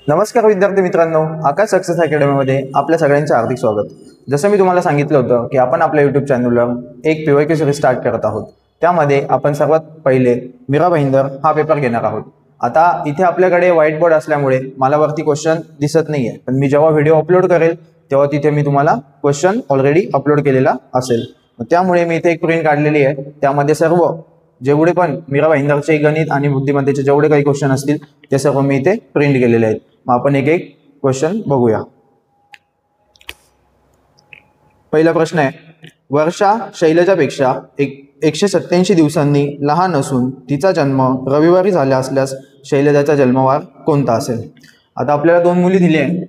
नमस्कार विद्यार्थी मित्रांनो, आकाश सक्सेस अकॅडमीमध्ये आपल्या सगळ्यांचे हार्दिक स्वागत। जसं मी तुम्हाला सांगितलं होतं की आपण आपल्या YouTube चॅनलवर एक पीवायक्यू सिरीज स्टार्ट करत आहोत। त्यामध्ये आपण सर्वात पहिले मीरा भाईंदर हा पेपर घेणार आहोत। आता इथे आपल्याकडे व्हाईट बोर्ड असल्यामुळे मला वरती क्वेश्चन दिसत नाहीये, पण मी जेव्हा व्हिडिओ अपलोड करेल तेव्हा तिथे मी तुम्हाला क्वेश्चन ऑलरेडी अपलोड केलेला असेल। त्यामुळे मी इथे एक प्रिंट काढलेली आहे, त्यामध्ये सर्व जेवढे पण मीरा भाईंदरचे गणित आणि बुद्धिमत्तेचे जेवढे काही क्वेश्चन असतील ते सर्व मी इथे प्रिंट केलेले आहेत। मग आपण एक एक क्वेश्चन बघूया। पहिला प्रश्न आहे, वर्षा शैलजापेक्षा 187 दिवसांनी लहान असून तिचा जन्म रविवारी झाला असल्यास शैलजाचा जन्मवार कोणता असेल? आता आपल्याला दोन मुली दिली आहे,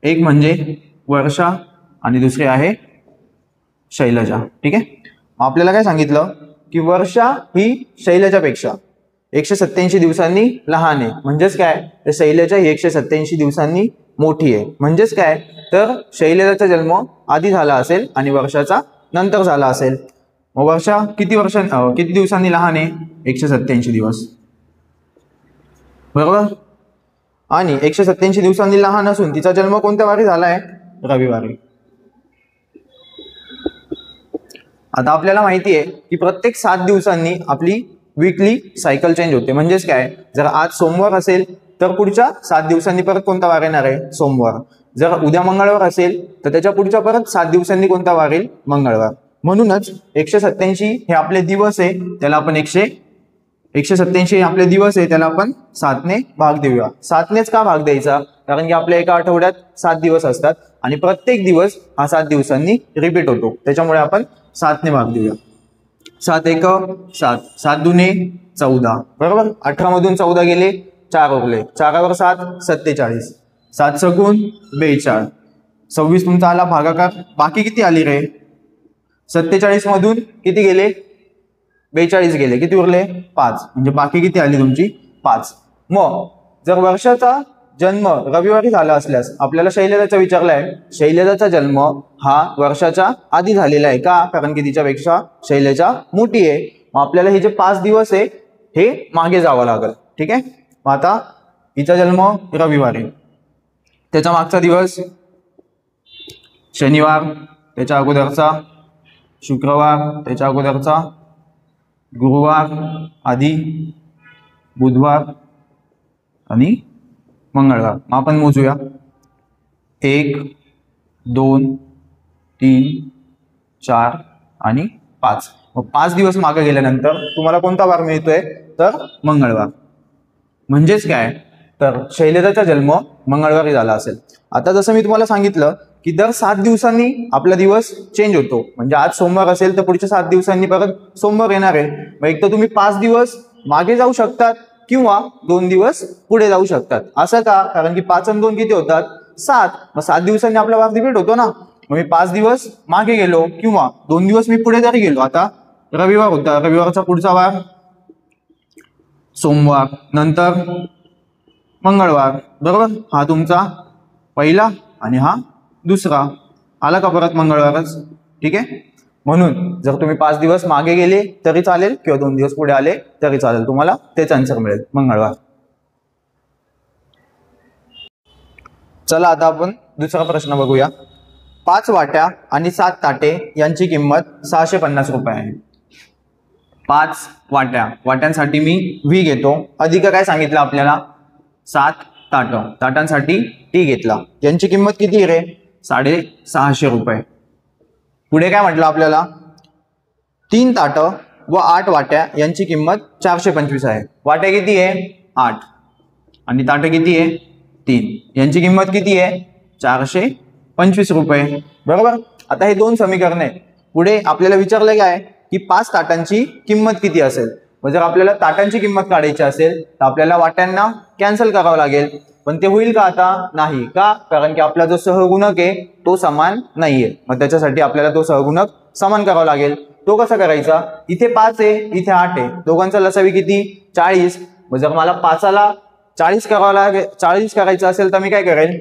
एक म्हणजे वर्षा आणि दुसरी आहे शैलजा। ठीक आहे, आपल्याला काय सांगितलं की वर्षा ही शैलजापेक्षा 187 दिवसांनी लहान आहे, म्हणजेच काय तर शैलजा ही 187 दिवसांनी मोठी आहे। म्हणजेच काय तर शैलजाचा जन्म आधी झाला असेल आणि वर्षाचा नंतर झाला असेल। मग वर्षा किती दिवसांनी लहान आहे? 187 दिवस, बरोबर। आणि 187 दिवसांनी लहान असून तिचा जन्म कोणत्या वारी झाला आहे? रविवारी। आता आपल्याला माहिती आहे की प्रत्येक 7 दिवसांनी आपली वीकली सायकल चेंज होते। म्हणजेच काय, जर आज सोमवार असेल तर पुढच्या 7 दिवसांनी परत कोणता वार येणार आहे? सोमवार। जर उद्या मंगळवार असेल तर त्याच्या पुढच्या परत 7 दिवसांनी कोणता वार येईल? मंगळवार। म्हणूनच 187 हे आपले दिवस आहे, त्याला आपण 187 आपले दिवस आहे त्याला आपण 7 ने भाग देऊया। 7 नेच का भाग द्यायचा? कारण की आपल्या एका आठवड्यात 7 दिवस असतात आणि प्रत्येक दिवस हा 7 दिवसांनी रिपीट होतो, त्याच्यामुळे आपण 7 ने भाग देऊया। 7 एक 7, 7 दुने 14, बरोबर। 18 मधून 14 गेले, 4 उरले, 4 वर 7 47, 7 सकून 42, 26 तुमचा आला भागाकार। बाकी किती आली रे? 47 मधून किती गेले? 42 गेले, किती उरले? 5, म्हणजे बाकी किती आली तुमची? 5। मग जर वर्षाचा जन्म रविवारी झाला असल्यास आपल्याला शैलजाचा विचारलाय, शैलजाचा जन्म हा वर्षाच्या आधी झालेला आहे का? कारण की तिच्यापेक्षा शैलजा मोठी आहे। मग आपल्याला हे जे 5 दिवस आहे हे मागे जावं लागेल। ठीक आहे, मग आता हिचा जन्म रविवारी, त्याच्या मागचा दिवस शनिवार, त्याच्या अगोदरचा शुक्रवार, त्याच्या अगोदरचा गुरुवार, आधी बुधवार आणि मंगळवार। आपण मोजूया, 1 2 3 4 आणि 5। मग 5 दिवस मागे गेल्यानंतर तुम्हाला कोणता वार मिळतोय? तर मंगळवार। म्हणजेच काय तर शैलजाचा जन्म मंगळवारी झाला असेल। आता जसं मी तुम्हाला सांगितलं की दर 7 दिवसांनी आपला दिवस चेंज होतो, म्हणजे आज सोमवार असेल तर पुढच्या 7 दिवसांनी परत सोमवार येणार आहे। मग एक तर तुम्ही 5 दिवस मागे जाऊ शकतात किंवा 2 दिवस पुढे जाऊ शकतात। असं का? कारण की 5 आणि 2 किती होतात? 7। मग 7 दिवसांनी आपला वार रिपीट होतो ना। मग मी 5 दिवस मागे गेलो किंवा 2 दिवस मी पुढे जरी गेलो, आता रविवार होता, रविवारचा पुढचा वार सोमवार, नंतर मंगळवार, बरोबर। हा तुमचा पहिला आणि हा दुसरा, आला का परत मंगळवारच? ठीक आहे, म्हणून जर तुम्ही 5 दिवस मागे गेले तरी चालेल किंवा 2 दिवस पुढे आले तरी चालेल, तुम्हाला तेच आन्सर मिळेल, मंगळवार। चला आता आपण दुसरा प्रश्न बघूया। 5 वाट्या आणि 7 ताटे यांची किंमत 650 रुपये आहे। 5 वाट्या, वाट्यांसाठी मी व्ही घेतो, अधिक काय सांगितलं आपल्याला? 7 ताट, ताटांसाठी टी घेतला, यांची किंमत किती रे? 650 रुपये। पुढे काय म्हटलं आपल्याला? 3 ताट व 8 वाट्या यांची किंमत 425 आहे। वाट्या किती आहे? 8 आणि ताट किती आहे? 3, यांची किंमत किती आहे? 425 रुपये, बरोबर। आता हे दोन समीकरण आहे, पुढे आपल्याला विचारलं काय की 5 ताटांची किंमत किती असेल। मग जर आपल्याला ताटांची किंमत काढायची असेल तर आपल्याला वाट्यांना कॅन्सल करावं लागेल, पण ते होईल का? आता नाही का, कारण की आपला जो सहगुणक आहे तो समान नाहीये। मग त्याच्यासाठी आपल्याला तो सहगुणक समान करावा लागेल। तो कसा करायचा? इथे 5 आहे, इथे 8 आहे, दोघांचा लसावी किती? 40। मग जर मला 5ला 40 करावं लागेल, 40 करायचं असेल तर मी काय करेल?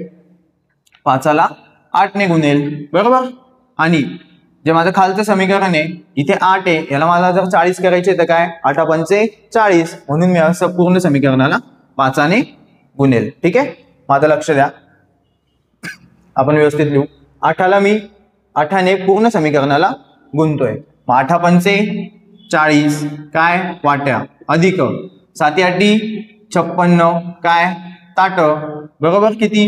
5ला 8 ने गुणेल, बरोबर। आणि जे माझं खालचं समीकरण आहे इथे 8 आहे, याला मला जर 40 करायचे तर काय? 8 पंचे 40, म्हणून मी असं पूर्ण समीकरणाला 5 ने गुणेल। ठीक आहे, मग आता लक्ष द्या, आपण व्यवस्थित लिहू. 8ला मी 8ने पूर्ण समीकरणाला गुणतोय. मग 8 पंचे 40 काय वाट्या, अधिक 7 8 56 काय ताट, बरोबर. किती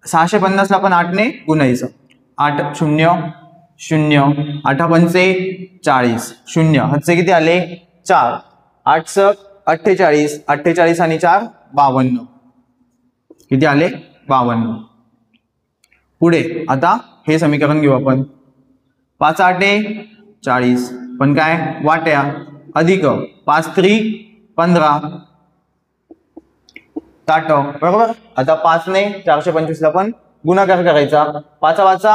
650 ला आपण 8ने गुणायचं. 8 0 0, 8 पंचे 40 0, हातचे किती आले 4, 8 सक 48, 48 आणि 4 52, किती आले 52. पुढे आता हे समीकरण घेऊ आपण. 5 8 40 पण काय वाट्या, अधिक 5 3 15 ताट, बरोबर. आता 5 ने 425 ला पण गुणाकार करायचा. 5 5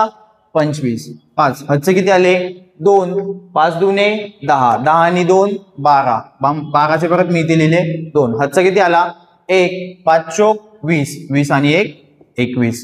25, 5 हातचे किती आले 2, 5 2 10, 10 आणि 2 12, 12चे परत मी इथे लिहिले 2, हातचा किती आला 1, 5 चोक 20, 20 आणि 1 21.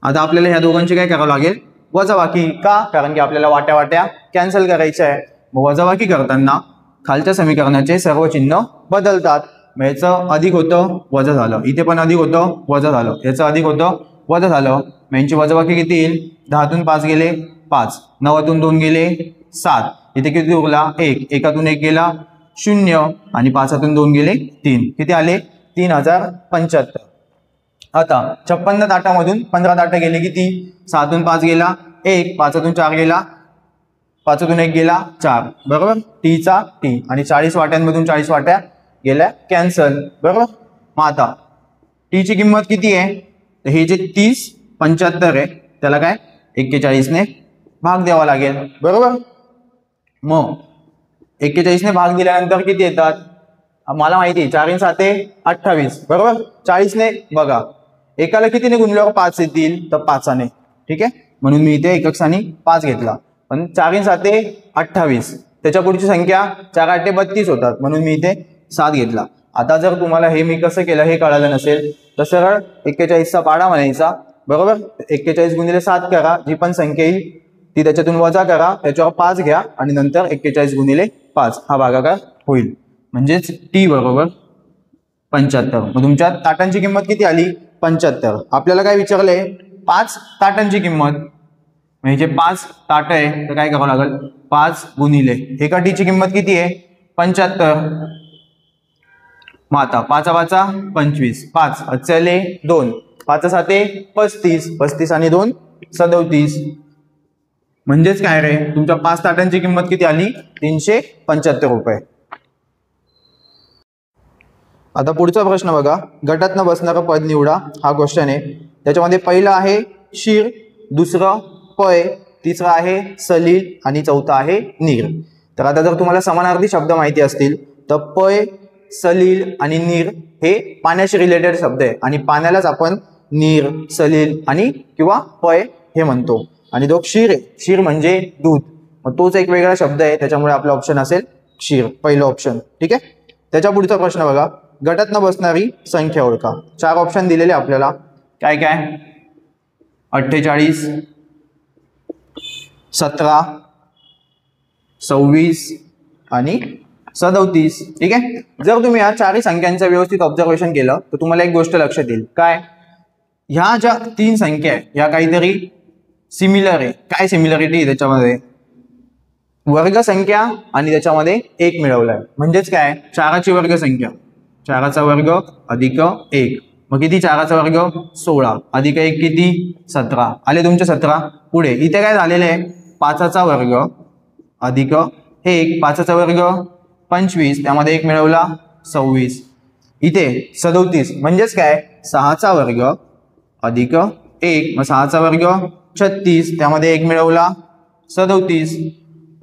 आता आपल्याला ह्या दोघांची काय करावं लागेल वजाबाकी. का, कारण की आपल्याला वाट्या वाट्या कॅन्सल करायच्या आहे. मग वजाबाकी करताना खालच्या समीकरणाचे सर्व चिन्ह बदलतात. याचं अधिक होतं वजा झालं, इथे पण अधिक होतं वजा झालं, याचं अधिक होतं वजा झालं. यांची वजाबाकी किती येईल, 10तून 5 गेले 5, 9तून 2 गेले 7, इथे किती उरला 1, 1तून 1 गेला 0 आणि 5तून 2 गेले 3, किती आले 3075. आता 56 ताटामधून 15 ताटं गेले किती, 6तून 5 गेला 1, 5तून 4 गेला, 5तून 1 गेला 4, बरोबर. टीचा टी आणि 40 वाट्यांमधून 40 वाट्या गेल्या कॅन्सल, बरोबर. मग आता टीची किंमत किती आहे, तर हे जे 30 75 आहे त्याला काय 41 ने भाग द्यावा लागेल, बरोबर. मग 41 ने भाग दिल्यानंतर किती येतात, मला माहिती आहे 4 7 28, बरोबर. 40 ने बघा एकाला कितीने गुणल्यावर 5 येतील, तर 5ने, ठीक आहे. म्हणून मी इथे एकक स्थानी 5 घेतला. पण 4 7 28, त्याच्या पुढची संख्या 4 8 32 होतात, म्हणून मी इथे 7 घेतला. आता जर तुम्हाला हे मी कसं केलं हे कळालं नसेल तर सरळ 41चा पाडा म्हणायचा, बरोबर. 41 गुणिले 7 करा, जी पण संख्या येईल ती त्याच्यातून वजा करा, त्याच्यावर 5 घ्या आणि नंतर 41 गुणिले 5 हा भागाकार होईल. म्हणजेच टी बरोबर 75. मग तुमच्या ताटांची किंमत किती आली 75. आपल्याला काय विचारलंय 5 ताटांची किंमत, म्हणजे 5 ताट आहे तर काय करावं लागेल 5 गुणिले एका टीची किंमत किती आहे 75. मग आता 5 5 25, 5 आले 2, 5 7 35, 35 आणि 2 37. म्हणजेच काय रे तुमच्या 5 ताटांची किंमत किती आली 375 रुपये. आता पुढचा प्रश्न बघा, गटात न बसणारं पद निवडा हा क्वेश्चन आहे. त्याच्यामध्ये पहिलं आहे शीर, दुसरं पय, तिसरं आहे सलील आणि चौथा आहे नीर. तर आता जर तुम्हाला समानार्थी शब्द माहिती असतील तर पय, सलील आणि नीर हे पाण्याशी रिलेटेड शब्द आहे आणि पाण्यालाच आपण नीर, सलील आणि किंवा पय हे म्हणतो. आणि तो क्षीर आहे, क्षीर म्हणजे दूध, मग तोच एक वेगळा शब्द आहे, त्याच्यामुळे आपला ऑप्शन असेल क्षीर, पहिलं ऑप्शन, ठीक आहे. त्याच्या पुढचा प्रश्न बघा, गटात न बसणारी संख्या ओळखा. 4 ऑप्शन दिलेले आपल्याला, काय काय 48 17 26 आणि 37, ठीक आहे. जर तुम्ही या 4 संख्यांचं व्यवस्थित ऑब्झर्वेशन केलं तर तुम्हाला एक गोष्ट लक्षात येईल, काय ह्या ज्या 3 संख्या आहे ह्या काहीतरी सिमिलर आहे. काय सिमिलरिटी त्याच्यामध्ये, वर्ग संख्या आणि त्याच्यामध्ये 1 मिळवलाय, म्हणजेच काय 4ची वर्ग संख्या, 4चा वर्ग अधिक 1, मग किती 4चा वर्ग 16 अधिक 1 किती 17, आले तुमचे 17. पुढे इथे काय झालेलं आहे 5चा वर्ग अधिक 1, 5चा वर्ग 25, त्यामध्ये 1 मिळवला 26, इथे 37, म्हणजेच काय 6चा वर्ग अधिक 1, मग 6चा वर्ग 36, त्यामध्ये 1 मिळवला 37.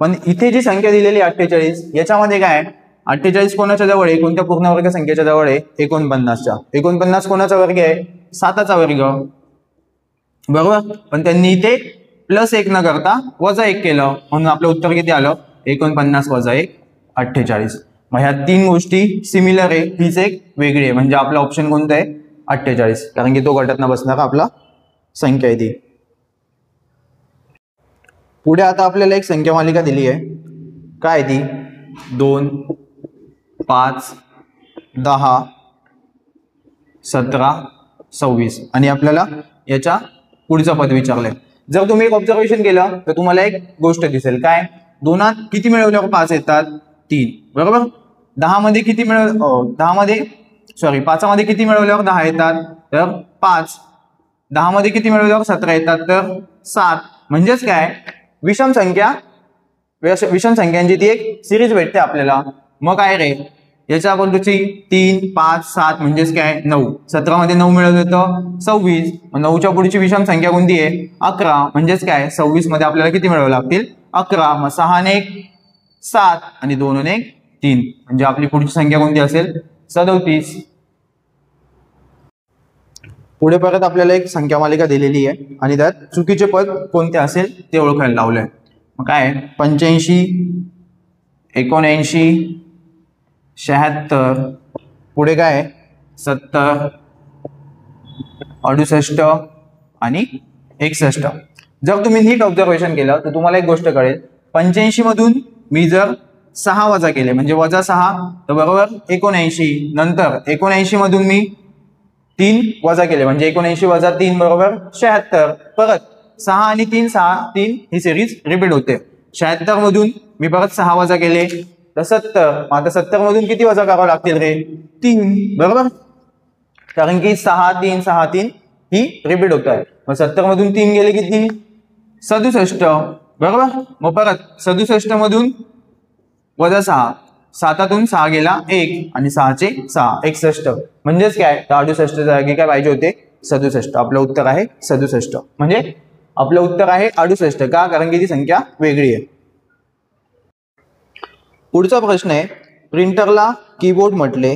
पण इथे जी संख्या दिलेली 48 याच्यामध्ये काय 48 कोणाच्या जवळ आहे, कोणत्या पूर्ण वर्ग संख्येच्या जवळ आहे 49च्या. 49 कोणाचा वर्ग आहे 7चा वर्ग, बरोबर. पण त्यांनी इथे +1 न करता -1 केलं, म्हणून आपलं उत्तर किती आलं 49 - 1 48. मग ह्या 3 गोष्टी सिमिलर आहे, हीच एक वेगळी आहे, म्हणजे आपला ऑप्शन कोणता आहे 48, कारण की तो गटात न बसणारा आपला संख्या आहे ती. पुढे आता आपल्याला एक संख्या मालिका दिली आहे, काय ती 2 5 10 17 26 आणि आपल्याला याच्या पुढचं पद विचारलंय. जर तुम्ही एक ऑब्झर्वेशन केलं तर तुम्हाला एक गोष्ट दिसेल, काय, 2त किती मिळवल्यावर 5 येतात? 3, बरोबर. 10 मध्ये किती 5 मध्ये किती मिळवल्यावर 10 येतात? तर 5. 10 मध्ये किती मिळवल्यावर 17 येतात? तर 7. म्हणजेच काय, विषम संख्यांची ती एक सिरीज भेटते आपल्याला. मग काय रे, याच्या बाजूची 3, 5, 7 म्हणजेच काय 9. 17 मध्ये 9 मिळवलं तर 26. 9च्या पुढची विषम संख्या कोणती आहे? 11. म्हणजेच काय, 26 मध्ये आपल्याला किती मिळवावं लागतील? 11. मग 6 ने 1 7 आणि 2 ने 1 3. म्हणजे आपली पुढची संख्या कोणती असेल? 37. पुढे परत आपल्याला एक संख्या मालिका दिलेली आहे आणि त्यात चुकीचे पद कोणते असेल ते ओळखायला लावलंय. मग काय, 85, 79, 76, पुढे काय 70, 68 आणि 61. जर तुम्ही नीट ऑब्झर्वेशन केलं तर तुम्हाला एक गोष्ट कळेल, 85 मधून मी जर 6 वजा केले म्हणजे -6 तर बरोबर 79. नंतर 79 मधून मी 3 वजा केले म्हणजे 79 - 3 बरोबर 76. परत 6 आणि 3 ही सिरीज रिपीट होते. 76 मधून मी परत 6 वजा केले तर 70. आता 70 मधून किती वजा करावं लागतील रे? 3, बरोबर. कारण की 6 3 6 3 ही रिपीट होत आहे. मग 70 मधून 3 गेले किती? 67, बरोबर. मग परत 67 मधून -6, 7तून 6 गेला 1 आणि 6चे 6 61. म्हणजेच काय, 68 जागी काय पाहिजे होते? 67. आपलं उत्तर आहे 67. म्हणजे आपलं उत्तर आहे 68. का? कारण की ती संख्या वेगळी आहे. पुढचा प्रश्न आहे, प्रिंटरला कीबोर्ड म्हटले,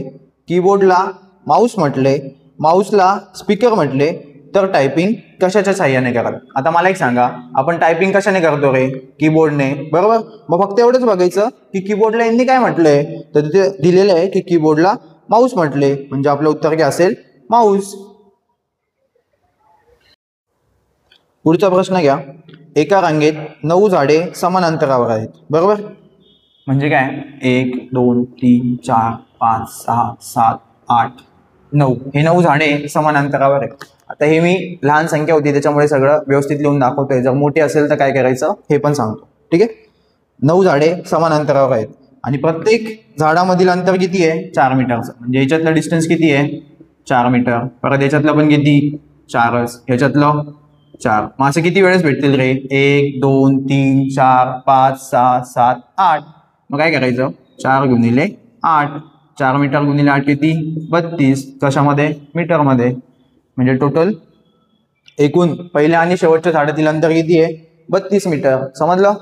कीबोर्डला माऊस म्हटले, माऊसला स्पीकर म्हटले, तर टायपिंग कशाच्या साह्याने कराल? आता मला एक सांगा, आपण टायपिंग कशाने करतो रे? कीबोर्डने, बरोबर. मग फक्त एवढंच बघायचं की कीबोर्डला यांनी काय म्हटलंय, तर तिथे दिलेलं आहे की कीबोर्डला माऊस म्हटले. म्हणजे आपलं उत्तर काय असेल? माऊस. पुढचा प्रश्न घ्या, एका रांगेत 9 झाडे समान अंतरावर आहेत, बरोबर. म्हणजे काय, 1 2 3 4 5 6 7 8 9 हे 9 झाडे समान अंतरावर आहेत. आता हे मी लहान संख्या होती त्याच्यामुळे सगळं व्यवस्थित लिहून दाखवतोय. जर मोठी असेल तर काय करायचं हे पण सांगतो, ठीक आहे. 9 झाडे समान अंतरावर आहेत आणि प्रत्येक झाडामधील अंतर किती आहे? 4 मीटरचं. म्हणजे याच्यातलं डिस्टन्स किती आहे? 4 मीटर. परत याच्यातलं पण किती? 4च. ह्याच्यातलं 4. मग असे किती वेळेस भेटतील रे? 1 2 3 4 5 6 7 8. मग काय करायचं? 4 गुणिले 8. 4 मीटर गुणिले 8 किती? 32. कशामध्ये? मीटरमध्ये. म्हणजे टोटल एकूण पहिल्या आणि शेवटच्या झाडातील अंतर किती आहे? 32 मीटर. समजलं?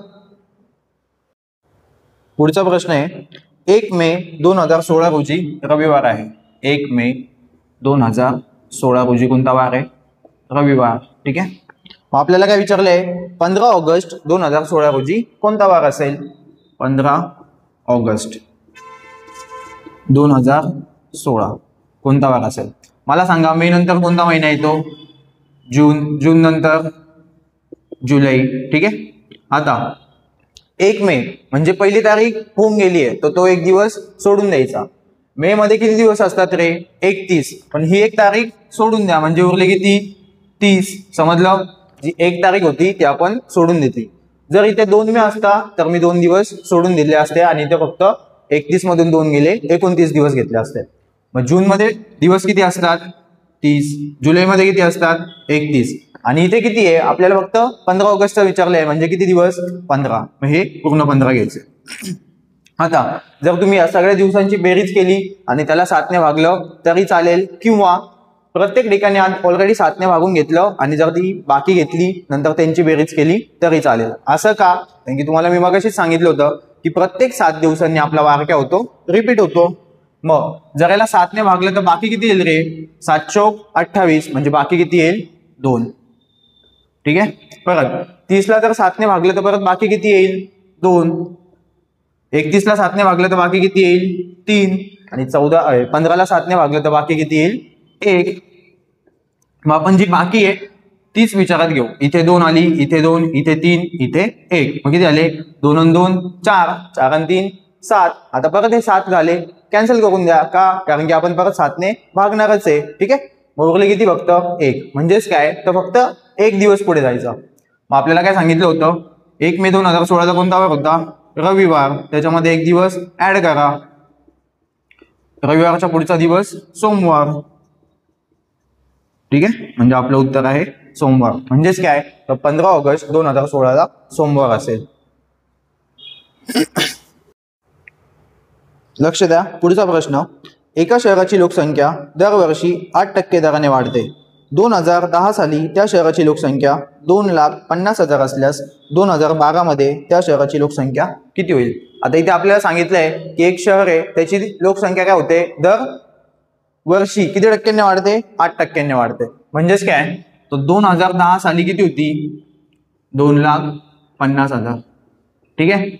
पुढचा प्रश्न आहे, 1 मे 2016 रोजी रविवार आहे. 1 मे 2016 रोजी कोणता वार आहे? रविवार, ठीक आहे. मग आपल्याला काय विचारलंय, 15 ऑगस्ट 2016 रोजी कोणता वार असेल? 15 ऑगस्ट 2016 कोणता वार असेल? मला सांगा, मे नंतर कोणता महिना येतो? जून. जून नंतर जुलै, ठीक आहे. आता 1 मे म्हणजे पहिली तारीख होऊन गेली आहे, तर तो एक दिवस सोडून द्यायचा. मे मध्ये किती दिवस असतात रे? 31. पण ही एक तारीख सोडून द्या म्हणजे उरले किती? 30. समजलं? जी एक तारीख होती ती आपण सोडून देते. जर इथे 2 मे असता तर मी 2 दिवस सोडून दिले असते आणि इथे फक्त 31 मधून 2 गेले, 29 दिवस घेतले असते. मग जून मध्ये दिवस किती असतात? 30. जुलैमध्ये किती असतात? 31. आणि इथे किती आहे? आपल्याला फक्त 15 ऑगस्ट विचारलंय म्हणजे किती दिवस? 15. मग हे पूर्ण 15 घ्यायचे. आता जर तुम्ही या सगळ्या दिवसांची बेरीज केली आणि त्याला 7 ने भागलं तरी चालेल, किंवा प्रत्येक ठिकाणी ऑलरेडी 7 ने भागून घेतलं आणि जर ती बाकी घेतली नंतर त्यांची बेरीज केली तरी चालेल. असं का? कारण की तुम्हाला मी मगाशीच सांगितलं होतं की प्रत्येक 7 दिवसांनी आपला वार काय होतो? रिपीट होतो. मग जर याला 7 ने भागलं तर बाकी किती येईल रे? 7 चौक 28 म्हणजे बाकी किती येईल? 2, ठीक आहे. परत 30 ला जर 7 ने भागलं तर परत बाकी किती येईल? 2. 31 ला 7 ने भागलं तर बाकी किती येईल? 3. आणि 15 ला 7 ने भागलं तर बाकी किती येईल? 1. मग आपण जी बाकी आहे तीच विचारात घेऊ. इथे 2 आली, इथे 2, इथे 3, इथे 1. मग किती झाले? 2 आणि 2 4, 4 आणि 3 7. आता परत हे 7 झाले, कॅन्सल करून द्या. का? कारण की आपण परत 7 ने भागणारच आहे, ठीक आहे. मग उरले किती फक्त 1. म्हणजेच काय तर फक्त 1 दिवस पुढे जायचा. मग आपल्याला काय सांगितलं होतं 1 मे 2016 कोणता वार होता रविवार, त्याच्यामध्ये 1 दिवस ऍड करा, रविवारच्या पुढचा दिवस सोमवार. ठीक आहे, म्हणजे आपलं उत्तर आहे सोमवार. म्हणजेच काय तर 15 ऑगस्ट 2016 सोमवार असेल. लक्ष द्या, पुढचा प्रश्न. एका शहराची लोकसंख्या दरवर्षी 8% दराने वाढते. 2010 साली त्या शहराची लोकसंख्या 2,50,000 असल्यास 2012 मध्ये त्या शहराची लोकसंख्या किती होईल? आता इथे आपल्याला सांगितलंय की एक शहर आहे, त्याची लोकसंख्या काय होते दर वर्षी किती टक्क्यांनी वाढते 8% वाढते. म्हणजेच काय तर 2010 साली किती होती 2,50,000. ठीक आहे,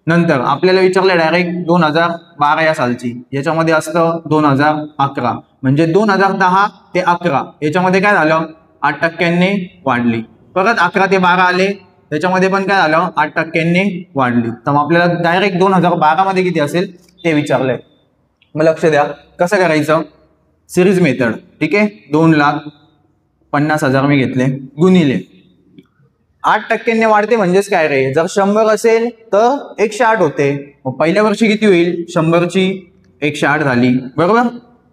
नंतर आपल्याला विचारलं डायरेक्ट 2012 या सालची, याच्यामध्ये असतं 2011. म्हणजे 2010 ते 11 याच्यामध्ये काय झालं 8% वाढली. परत 11 ते 12 आले, त्याच्यामध्ये पण काय झालं 8% वाढली. तर मग आपल्याला डायरेक्ट 2012 मध्ये किती असेल ते विचारलंय. मग लक्ष द्या कसं करायचं, सिरीज मेथड. ठीक आहे, 2,50,000 मी घेतले गुणिले 8% वाढते. म्हणजेच काय रे, जर 100 असेल तर 108 होते. मग पहिल्या वर्षी किती होईल 100ची 108 झाली बरोबर.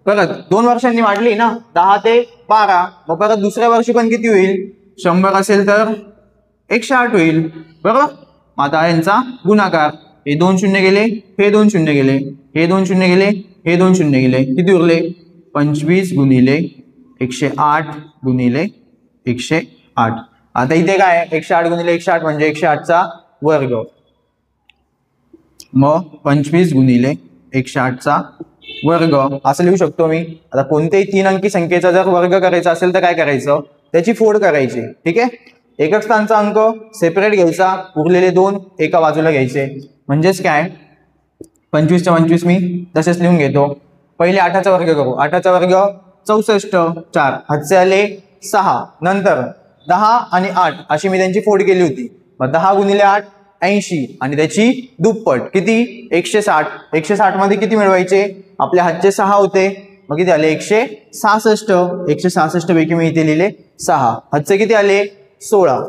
परत 2 वर्षांनी वाढली ना 10 ते 12. मग परत दुसऱ्या वर्षी पण किती होईल 100 असेल तर 108 होईल बरोबर. आता यांचा गुणाकार, हे 2 शून्य गेले, हे 2 शून्य गेले, हे 2 शून्य गेले, हे 2 शून्य गेले, किती उरले 25 गुणिले 108 गुणिले 108. आता इथे काय 108 गुणिले 108 म्हणजे 108चा वर्ग. मग 25 गुणिले 108चा वर्ग असं लिहू शकतो मी. आता कोणत्याही 3 अंकी संख्येचा जर वर्ग करायचा असेल तर काय करायचं, त्याची फोड करायची. ठीक आहे, एकक स्थानचा अंक सेपरेट घ्यायचा, उरलेले 2 एका बाजूला घ्यायचे. म्हणजेच काय 25च्या 25 मी तसेच लिहून घेतो. पहिले 8चा वर्ग करू. 8चा वर्ग 64, 4 हातचे आले 6. नंतर 10 आणि 8 अशी मी त्यांची फोड केली होती. मग 10 गुणिले 8 80 आणि त्याची दुप्पट किती 160. 160 मध्ये किती मिळवायचे, आपल्या हातचे 6 होते, मग किती आले 166. 166 पैकी मी इथे लिहिले 6. हातचे किती आले 16.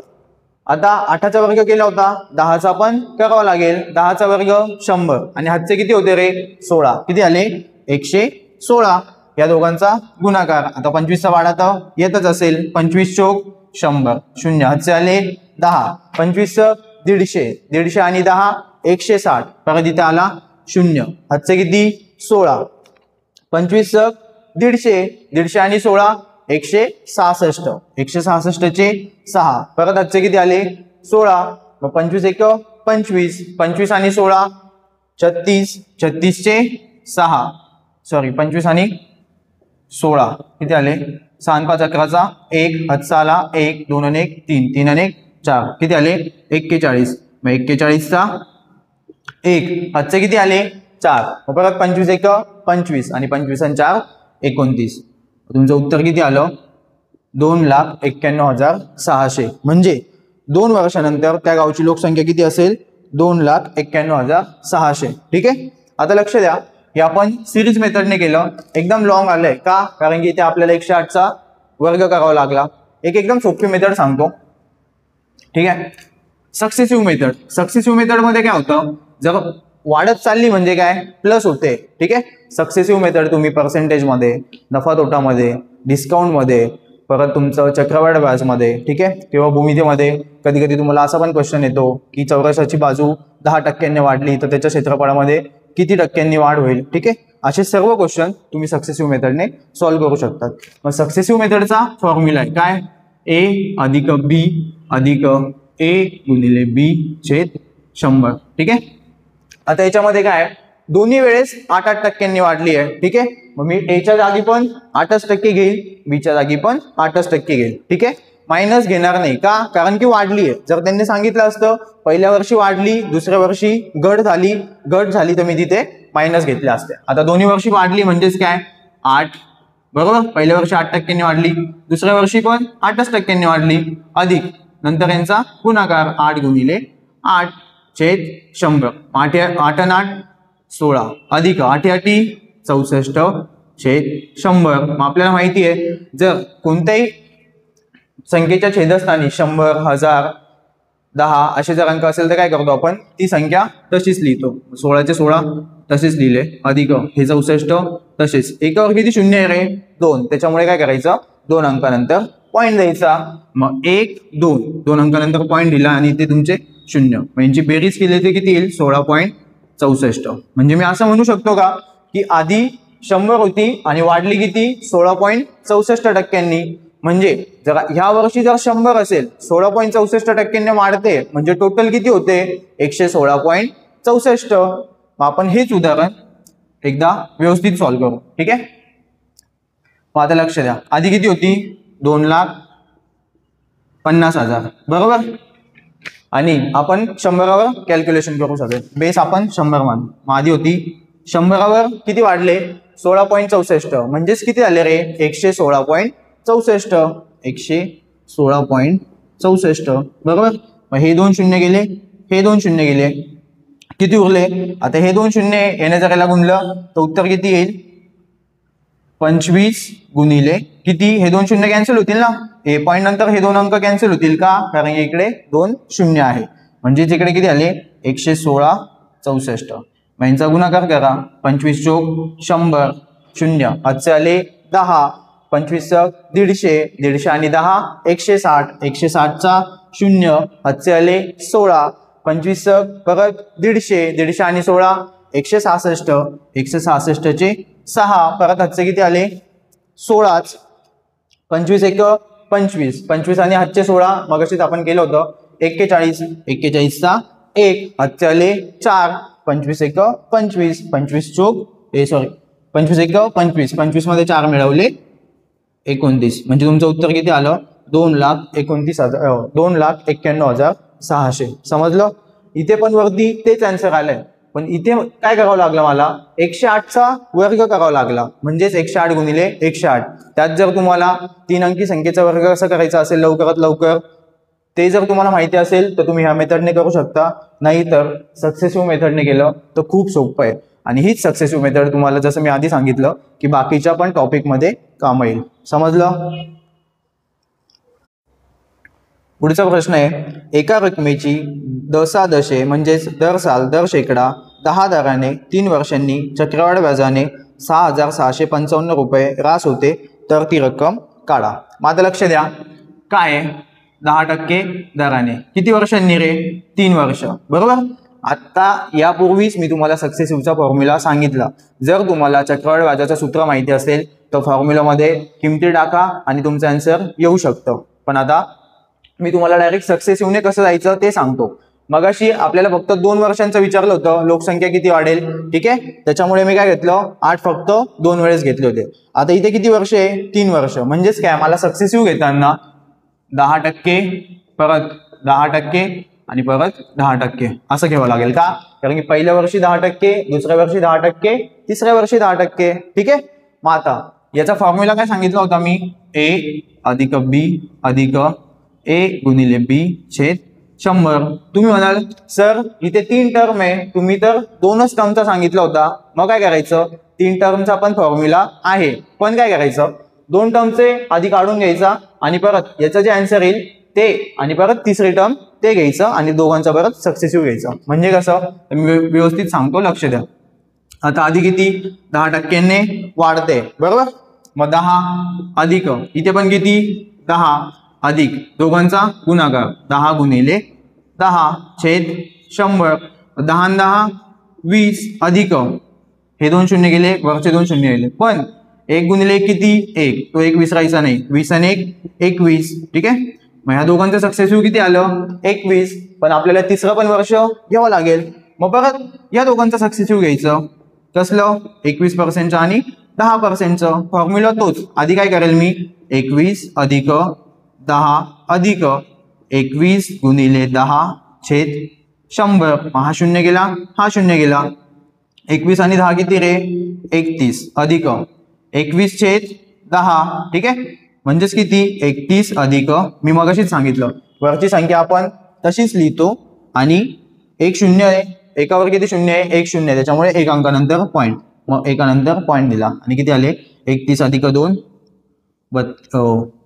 आता 8चा वर्ग केला होता, 10चा पण करावा लागेल. 10चा वर्ग 100 आणि हातचे किती होते रे 16, किती आले 116. या दोघांचा गुणाकार. आता 25चा वाढा तर येतच असेल, 25 चोक 100, 0 हातचे आले 10. 25 150, 150 आणि 10 160, परत इथे आला 0 हातचे किती 16. 25 150, 150 आणि 16 166, 166 चे 6, परत हातचे किती आले 16. मग 25 1 25, 25 आणि 16 36, 36 चे 6, सॉरी 25 आणि 16 किती आले 6 आणि 5 11चा 1, हातचा आला 1, 2 आणि 1 3, 3 आणि 1 4, किती आले 41. मग 41चा 1, हातचे किती आले 4. मग परत 25 1 25 आणि 25 आणि 4 29. तुमचं उत्तर किती आलं 2,91,600. म्हणजे 2 वर्षानंतर त्या गावची लोकसंख्या किती असेल 2,91,600. ठीक आहे, आता लक्ष द्या, हे आपण सिरीज मेथडने केलं. एकदम लॉंग आलंय का, कारण की इथे आपल्याला 108चा वर्ग करावा लागला. एक एकदम सोपी मेथड सांगतो. ठीक आहे, सक्सेसिव्ह मेथड. सक्सेसिव्ह मेथड मध्ये काय होतं, जर वाढत चालली म्हणजे काय प्लस होते. ठीक आहे, सक्सेसिव्ह मेथड तुम्ही पर्सेंटेज मध्ये, नफा तोटामध्ये, डिस्काउंट मध्ये, परत तुमचं चक्रवाढ व्याजमध्ये, ठीक आहे, किंवा भूमितीमध्ये कधी कधी तुम्हाला असा पण क्वेश्चन येतो की चौरसाची बाजू 10% वाढली तर त्याच्या क्षेत्रफळामध्ये किती टक्क्यांनी वाढ होईल. ठीक आहे, असे सर्व क्वेश्चन तुम्ही सक्सेसिव्ह मेथडने सॉल्व्ह करू शकतात. मग सक्सेसिव्ह मेथडचा फॉर्म्युला आहे काय, ए अधिक बी अधिक ए गुणिले बी छेद 100. ठीक आहे, आता याच्यामध्ये काय दोन्ही वेळेस 8% वाढली आहे. ठीक आहे, मग मी एच्या जागी पण 8% घेईल, बीच्या जागी पण 8% घेईल. ठीक आहे, मायनस घेणार नाही का, कारण की वाढली आहे. जर त्यांनी सांगितलं असतं पहिल्या वर्षी वाढली, दुसऱ्या वर्षी घट झाली तर मी तिथे मायनस घेतले असते. आता दोन्ही वर्षी वाढली म्हणजेच काय 8 बरोबर. पहिल्या वर्षी 8% वाढली, दुसऱ्या वर्षी पण 8% वाढली, अधिक नंतर यांचा गुणाकार 8 गुणिले 8 छेद 100. 8 आणि 8 16 अधिक 8 8 64 छेद 100. मग आपल्याला माहिती आहे जर कोणत्याही संख्येच्या छेदस्थानी 100, 1000, 10 असे जर अंक असेल तर काय करतो आपण, ती संख्या तशीच लिहितो. 16चे 16 तसेच लिहिले, अधिक हे 64 तसेच. एकावर किती शून्य आहे रे, 2. त्याच्यामुळे काय करायचं, 2 अंकानंतर पॉईंट द्यायचा. मग 1, 2, 2 अंकानंतर पॉईंट दिला आणि ते तुमचे 0. मग यांची बेरीज केली तर किती येईल, 16.64. म्हणजे मी असं म्हणू शकतो का की आधी 100 होती आणि वाढली किती, 16.64%. म्हणजे जर ह्या वर्षी जर 100 असेल, 16.64% वाढते, म्हणजे टोटल किती होते, 116.64. मग आपण हेच उदाहरण एकदा व्यवस्थित सॉल्व्ह करू. ठीक आहे. मग आता लक्ष द्या, आधी किती होती, 2,50,000 बरोबर. आणि आपण 100वर कॅल्क्युलेशन करू सगळे, बेस आपण 100 मानू. मग आधी होती 100वर किती वाढले, 16.64. म्हणजेच किती झाले रे, 116.64. 116.64 बरोबर. मग हे 2 शून्य गेले, हे 2 शून्य गेले, किती उरले. आता हे 2 शून्य येणे जर याला गुणलं तर उत्तर किती येईल, 25 गुणिले किती, हे 2 शून्य कॅन्सल होतील ना, हे पॉईंट नंतर हे 2 अंक कॅन्सल होतील का, कारण इकडे 2 शून्य आहे. म्हणजे इकडे किती आले, 116.64. मग यांचा गुणाकार करा, 25 चोक 100, 0 हातचे आले 10, 25 150, 150 आणि 10 160, 160चा 0 हातचे आले 16, 25 परत 150, 150 आणि 16 166, 166चे 6 परत हातचे किती आले 16च, 25 1 25, 25 आणि हातचे 16 मगाशीच आपण केलं होतं 41, 41चा 1 हातचे आले 4, 25 1 25, 25 चोक 25 1 25, 25 मध्ये 4 मिळवले 29. म्हणजे तुमचं उत्तर किती आलं, 2,91,600. समजलं. इथे पण वरती तेच आन्सर आलंय, पण इथे काय करावं लागलं मला, 108चा वर्ग करावा लागला. म्हणजेच 108 गुणिले 108. त्यात जर तुम्हाला 3 अंकी संख्येचा वर्ग कसा करायचा असेल लवकरात लवकर, ते जर तुम्हाला माहिती असेल तर तुम्ही ह्या मेथडने करू शकता, नाही तर सक्सेसिव्ह मेथडने केलं तर खूप सोपं आहे. आणि हीच सक्सेसिव्ह मेथड तुम्हाला जसं मी आधी सांगितलं की बाकीच्या पण टॉपिक मध्ये काम येईल. समजलं. पुढचा प्रश्न आहे, एका रकमेची दशादशे म्हणजेच दर साल दर शेकडा 10 दराने 3 वर्षांनी चक्रवाढ व्याजाने 6,655 रुपये रास होते, तर ती रक्कम काढा. मग आता लक्ष द्या, काय 10% दराने किती वर्षांनी रे, 3 वर्ष बरोबर. आता यापूर्वीच मी तुम्हाला सक्सेसिव्हचा फॉर्म्युला सांगितला. जर तुम्हाला चक्रवाढ व्याजाचं सूत्र माहिती असेल तर फॉर्म्युलामध्ये किमती टाका आणि तुमचं आन्सर येऊ शकतं. पण आता मी तुम्हाला डायरेक्ट सक्सेसिव्हने कसं जायचं ते सांगतो. मगाशी आपल्याला फक्त 2 वर्षांचं विचारलं होतं, लोकसंख्या किती वाढेल, ठीक आहे. त्याच्यामुळे मी काय घेतलं, 8 फक्त 2 वेळेस घेतले होते. आता इथे किती वर्ष आहे, 3 वर्ष. म्हणजेच काय, मला सक्सेसिव्ह घेताना 10% परत 10% आणि परत 10% असं घ्यावं लागेल का, कारण की पहिल्या वर्षी 10%, दुसऱ्या वर्षी 10%, तिसऱ्या वर्षी 10%. ठीक आहे. मग आता याचा फॉर्म्युला काय सांगितला होता मी, ए अधिक बी अधिक ए गुणिले बी छेद 100. तुम्ही म्हणाल सर इथे 3 टर्म आहे, तुम्ही तर 2च टर्मचा सांगितला होता. मग काय करायचं, 3 टर्मचा पण फॉर्म्युला आहे, पण काय करायचं, 2 टर्मचे आधी काढून घ्यायचा आणि परत याचं जे आन्सर येईल ते आणि परत तिसरी टर्म ते घ्यायचं आणि दोघांचा परत सक्सेसिव्ह घ्यायचं. म्हणजे कसं, मी व्यवस्थित सांगतो, लक्ष द्या. आता आधी किती, 10%ने वाढते बरोबर. मग 10 अधिक इथे पण किती, 10 अधिक दोघांचा गुणाकार 10 गुणिले 10 छेद 100. 10 आणि 10 20 अधिक हे 2 शून्य गेले, वरचे 2 शून्य गेले, पण 1 गुणिले 1 किती, 1, तो 1 विसरायचा नाही, 20 आणि 1 21. ठीक आहे. मग ह्या दोघांचं सक्सेसिव्ह किती आलं, 21. पण आपल्याला तिसरं पण वर्ष घ्यावं लागेल. मग परत या दोघांचं सक्सेसिव्ह घ्यायचं, कसलं, 21% आणि 10%. फॉर्म्युला तोच. आधी काय करेल मी, 21 अधिक 10 अधिक 21 गुणिले 10 छेद 100. हा शून्य गेला, हा शून्य गेला. 21 आणि 10 किती रे, 31 अधिक 21 छेद 10. ठीक आहे. म्हणजेच किती, 31 अधिक, मी मगाशीच सांगितलं वरची संख्या आपण तशीच लिहितो आणि 1 शून्य आहे, एकावर किती शून्य आहे, 1 शून्य आहे, त्याच्यामुळे 1 अंकानंतर पॉईंट, मग 1 नंतर पॉईंट दिला आणि किती आले 31 अधिक 2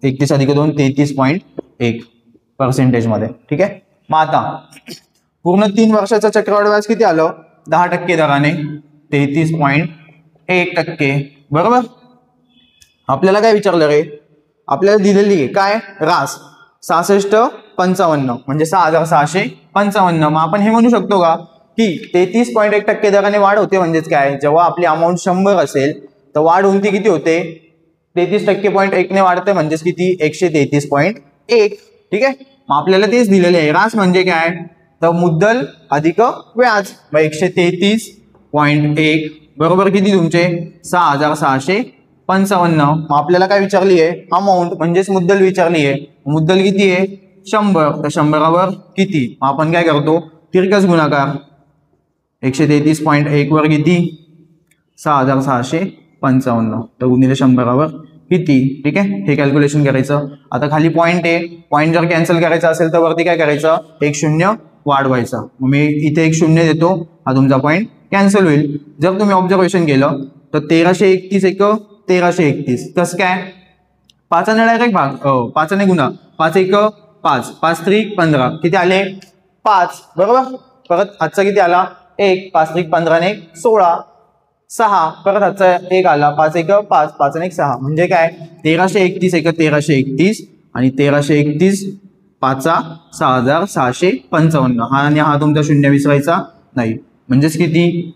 31 अधिक 2 33.1% मध्ये. ठीक आहे. मग आता पूर्ण 3 वर्षाचा चक्रवाढ व्याज किती आलं? 10% दराने 33.1%. बरोबर. आपल्याला काय विचारलं रे? आपल्याला दिलेली आहे काय? रास 6655 म्हणजे 6655. मग आपण हे म्हणू शकतो का की 33.1% दराने वाढ होते म्हणजेच काय? जेव्हा आपली अमाऊंट 100 असेल तर वाढ होऊन ती किती होते? 33.1 ने वाढते म्हणजेच किती? 133.1. ठीक आहे. मग आपल्याला तेच दिलेले आहे. रास म्हणजे काय? तर मुद्दल अधिक व्याज 133.1 बरोबर किती तुमचे? 6655. मग आपल्याला काय विचारली आहे? अमाऊंट म्हणजेच मुद्दल विचारली आहे. मुद्दल किती आहे? 100. तर 100 किती? मग आपण काय करतो? तिरकस गुणाकार 133.1 वर किती? 6655. तर गुणिले 100 किती? ठीक आहे. हे कॅल्क्युलेशन करायचं. आता खाली पॉईंट आहे. पॉईंट जर कॅन्सल करायचा असेल तर वरती काय करायचं? एक शून्य वाढवायचा. मग मी इथे एक शून्य देतो. हा तुमचा पॉईंट कॅन्सल होईल. जर तुम्ही ऑब्झर्वेशन केलं तर 1331 एक 1331. कसं काय? 5 ने डायरेक्ट भाग 5 ने गुणा 5 एक 5 5 3 15 किती आले? 5. बरोबर. परत आजचा किती आला? 1 5 3 15 ने 16 6. परत आजचा 1 आला 5 एक 5 5 ने 6 म्हणजे काय? 1331 एक 1331 आणि 1331 5 6655. हा आणि हा तुमचा शून्य विसरायचा नाही. म्हणजेच किती?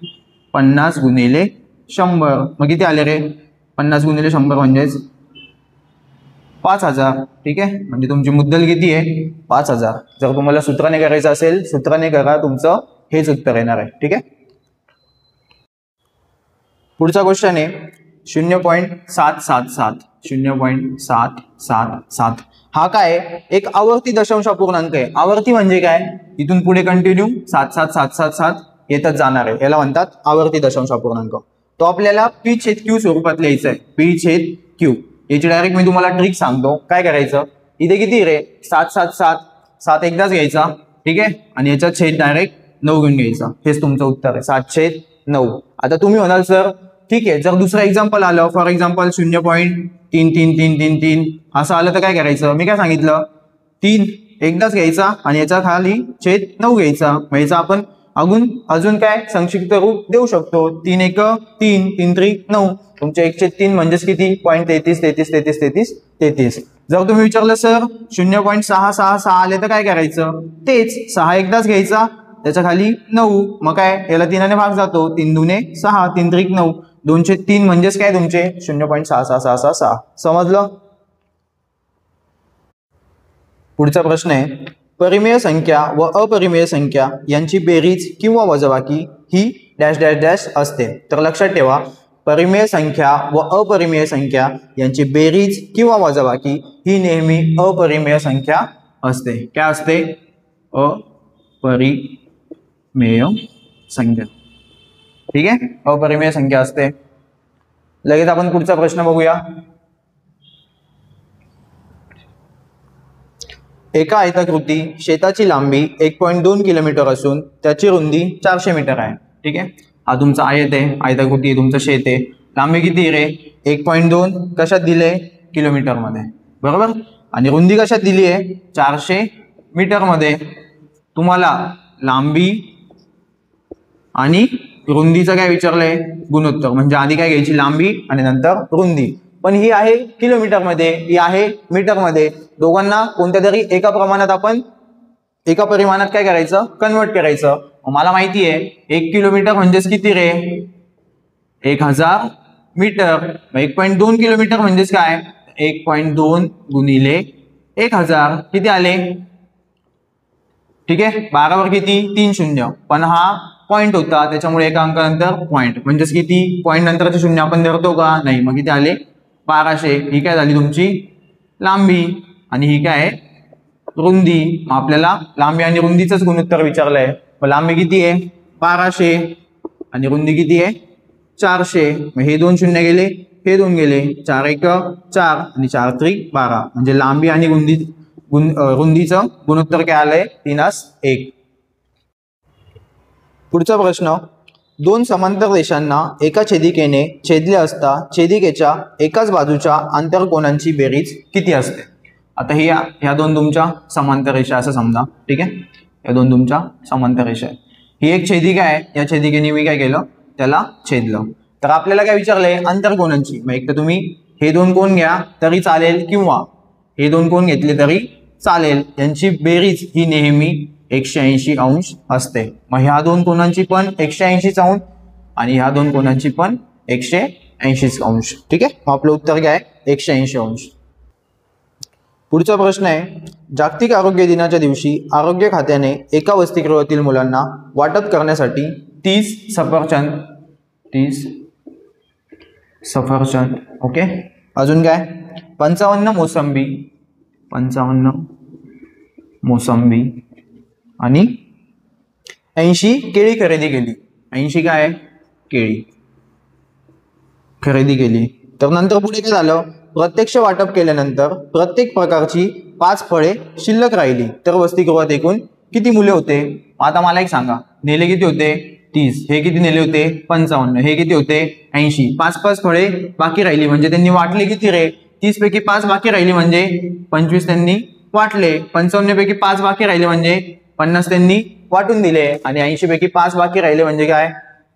50 गुणिले 100. मग किती आले रे? 50 गुणिले 100 म्हणजेच 5000. ठीक आहे. म्हणजे तुमची मुद्दल किती आहे? 5000. जर तुम्हाला सूत्राने करायचं असेल सूत्राने करा, तुमचं हेच उत्तर येणार आहे. ठीक आहे. पुढचा क्वेश्चन आहे 0.777. 0.777. हा काय? एक आवर्ती दशांश अपूर्णांक आहे. आवर्ती म्हणजे काय? इथून पुढे कंटिन्यू 77777 येतच जाणार आहे. याला म्हणतात आवर्ती दशांश अपूर्णांक. तो आपल्याला P/Q स्वरूपात लिहायचा आहे. P/Q. याची डायरेक्ट मी तुम्हाला ट्रिक सांगतो. काय करायचं? इथे किती रे? 7 एकदाच घ्यायचा. ठीक आहे. आणि याचा छेद डायरेक्ट 9 घेऊन घ्यायचा. हेच तुमचं उत्तर आहे. 7/9. आता तुम्ही म्हणाल सर ठीक आहे, जर दुसरं एक्झाम्पल आलं, फॉर एक्झाम्पल 0.33333 असं आलं तर काय करायचं? मी काय सांगितलं? 3 एकदाच घ्यायचा आणि याचा खाली छेद 9 घ्यायचा. म्हणजे आपण अजून काय संक्षिप्त रूप देऊ शकतो. 3 एक 3 3 3 9. तुमचे 1/3 म्हणजेच किती? 0.33333333. जर तुम्ही विचारलं सर 0.666 आले तर काय करायचं? तेच 6 एकदाच घ्यायचा, त्याच्या खाली 9. मग काय? याला 3 ने भाग जातो. 3 दुने 6 3 3 9. 203 म्हणजेच काय तुमचे? 0.66666. समजलं? पुढचा प्रश्न आहे परिमेय संख्या व अपरिमेय संख्या यांची बेरीज किंवा वजाबाकी ही डॅश डॅश डॅश असते. तर लक्षात ठेवा, परिमेय संख्या व अपरिमेय संख्या यांची बेरीज किंवा वजाबाकी ही नेहमी अपरिमेय संख्या असते. काय असते? अपरिमेय संख्या. ठीक आहे. अपरिमेय संख्या असते. लगेच आपण पुढचा प्रश्न बघूया. एका आयताकृती शेताची लांबी 1.2 किलोमीटर असून त्याची रुंदी 400 मीटर आहे. ठीक आहे. हा तुमचा आयत आहे, आयताकृती आहे, तुमचं शेत आहे. लांबी किती रे? 1.2. कशात दिले? किलोमीटर मध्ये. बरोबर. आणि रुंदी कशात दिली आहे? 400 मीटर मध्ये. तुम्हाला लांबी आणि रुंदीचं काय विचारलंय? गुणोत्तर. म्हणजे आधी काय घ्यायची? लांबी आणि नंतर रुंदी. पण ही आहे किलोमीटर मध्ये, ही आहे मीटर मध्ये. दोघांना कोणत्या तरी एका प्रमाणात आपण एका परिमाणात काय करायचं? कन्वर्ट करायचं. मला माहिती आहे 1 किलोमीटर म्हणजेच किती रे? 1000 मीटर. 1.2 किलोमीटर म्हणजेच काय? 1.2 गुणिले 1000 किती आले? ठीक आहे. 12 वर किती? 3 शून्य. पण हा पॉइंट होता त्याच्यामुळे एका अंकानंतर पॉइंट म्हणजेच किती? पॉइंट नंतरचे शून्य आपण धरतो का? नाही. मग किती आले? 1200. ही काय झाली तुमची लांबी आणि ही काय आहे? रुंदी. मग आपल्याला लांबी आणि रुंदीचंच गुणोत्तर विचारलंय. मग लांबी किती आहे? 1200 आणि रुंदी किती आहे? 400. मग हे 2 शून्य गेले, हे 2 गेले. 4 एक 4 आणि 4 त्रिक 12. म्हणजे लांबी आणि रुंदीचं गुणोत्तर काय आलंय? 3:1. पुढचा प्रश्न दोन समांतर रेषांना एका छेदिकेने छेदले असता छेदिकेच्या एकाच बाजूच्या आंतरकोनांची बेरीज किती असते? आता ह्या दोन तुमच्या समांतर रेषा असं समजा, ठीक आहे. या दोन तुमच्या समांतर रेषा आहे. ही एक छेदिका आहे, या छेदिकेने मी काय केलं, त्याला छेदलं. तर आपल्याला काय विचारलंय, आंतरकोनांची. मग एक तर तुम्ही हे दोन कोण घ्या तरी चालेल किंवा हे दोन कोण घेतले तरी चालेल, यांची बेरीज ही नेहमी 180 अंश असते. मग ह्या दोन कोणांची पण 180 अंश आणि ह्या दोन कोणांची पण 180 अंश. ठीक आहे, आपलं उत्तर काय आहे, 180 अंश. पुढचा प्रश्न आहे, जागतिक आरोग्य दिनाच्या दिवशी आरोग्य खात्याने एका वसतिगृहातील मुलांना वाटप करण्यासाठी 30 सफरचंद ओके, अजून काय 55 मोसंबी आणि 80 केळी खरेदी केली. 80 काय केळी खरेदी केली. तर नंतर पुढे काय झालं, प्रत्यक्ष वाटप केल्यानंतर प्रत्येक प्रकारची 5 फळे शिल्लक राहिली. तर वसतिगृहात एकूण किती मुले होते? आता मला एक सांगा, नेले किती होते? 30. हे किती नेले होते? 55. हे किती होते? 80. 5 फळे बाकी राहिली म्हणजे त्यांनी वाटले किती रे? 30 पैकी 5 बाकी राहिली म्हणजे 25 त्यांनी वाटले. 55 पैकी 5 बाकी राहिले म्हणजे 50 त्यांनी वाटून दिले आणि 80 पैकी 5 बाकी राहिले म्हणजे काय,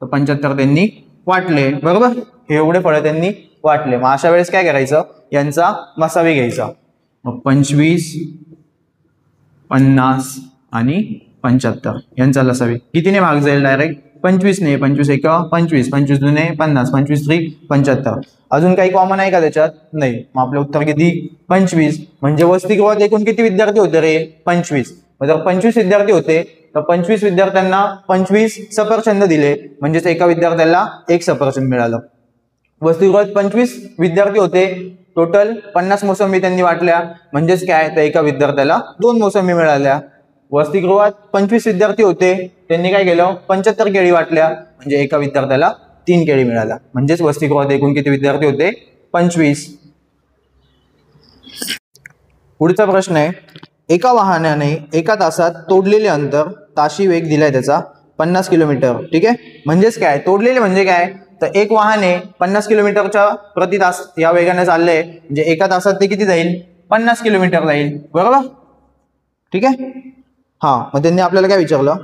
तर 75 त्यांनी वाटले. बरोबर, हे एवढे फळे त्यांनी वाटले. मग अशा वेळेस काय करायचं, यांचा मसावी घ्यायचा. मग 25, 50 आणि 75 यांचा लसावी कितीने भाग जाईल? डायरेक्ट 25 ने. 25 एक 25, 25 दुने 50, 25 त्रिक 75. अजून काही कॉमन आहे का त्याच्यात? नाही. मग आपलं उत्तर किती? 25. म्हणजे वसतिगृहात एकूण किती विद्यार्थी होते रे? 25. जर 25 विद्यार्थी होते तर 25 विद्यार्थ्यांना 25 सफरचंद दिले म्हणजेच एका विद्यार्थ्याला 1 सफरचंद मिळालं. वसतिगृहात 25 विद्यार्थी होते, टोटल 50 मोसंबी त्यांनी वाटल्या म्हणजेच काय, तर एका विद्यार्थ्याला 2 मोसंबी मिळाल्या. वसतिगृहात 25 विद्यार्थी होते, त्यांनी काय केलं, 75 केळी वाटल्या म्हणजे एका विद्यार्थ्याला 3 केळी मिळाल्या. म्हणजेच वसतिगृहात एकूण किती विद्यार्थी होते? 25. पुढचा प्रश्न आहे, एका वाहनाने एका तासात तोडलेले अंतर ताशी वेग दिलाय त्याचा 50 किलोमीटर. ठीक आहे, म्हणजेच काय, तोडलेले म्हणजे काय, तर एक वाहने 50 किलोमीटरच्या प्रति तास या वेगाने चाललंय म्हणजे एका तासात ते किती जाईल? 50 किलोमीटर जाईल. बरोबर, ठीक आहे. हा, मग त्यांनी आपल्याला काय विचारलं,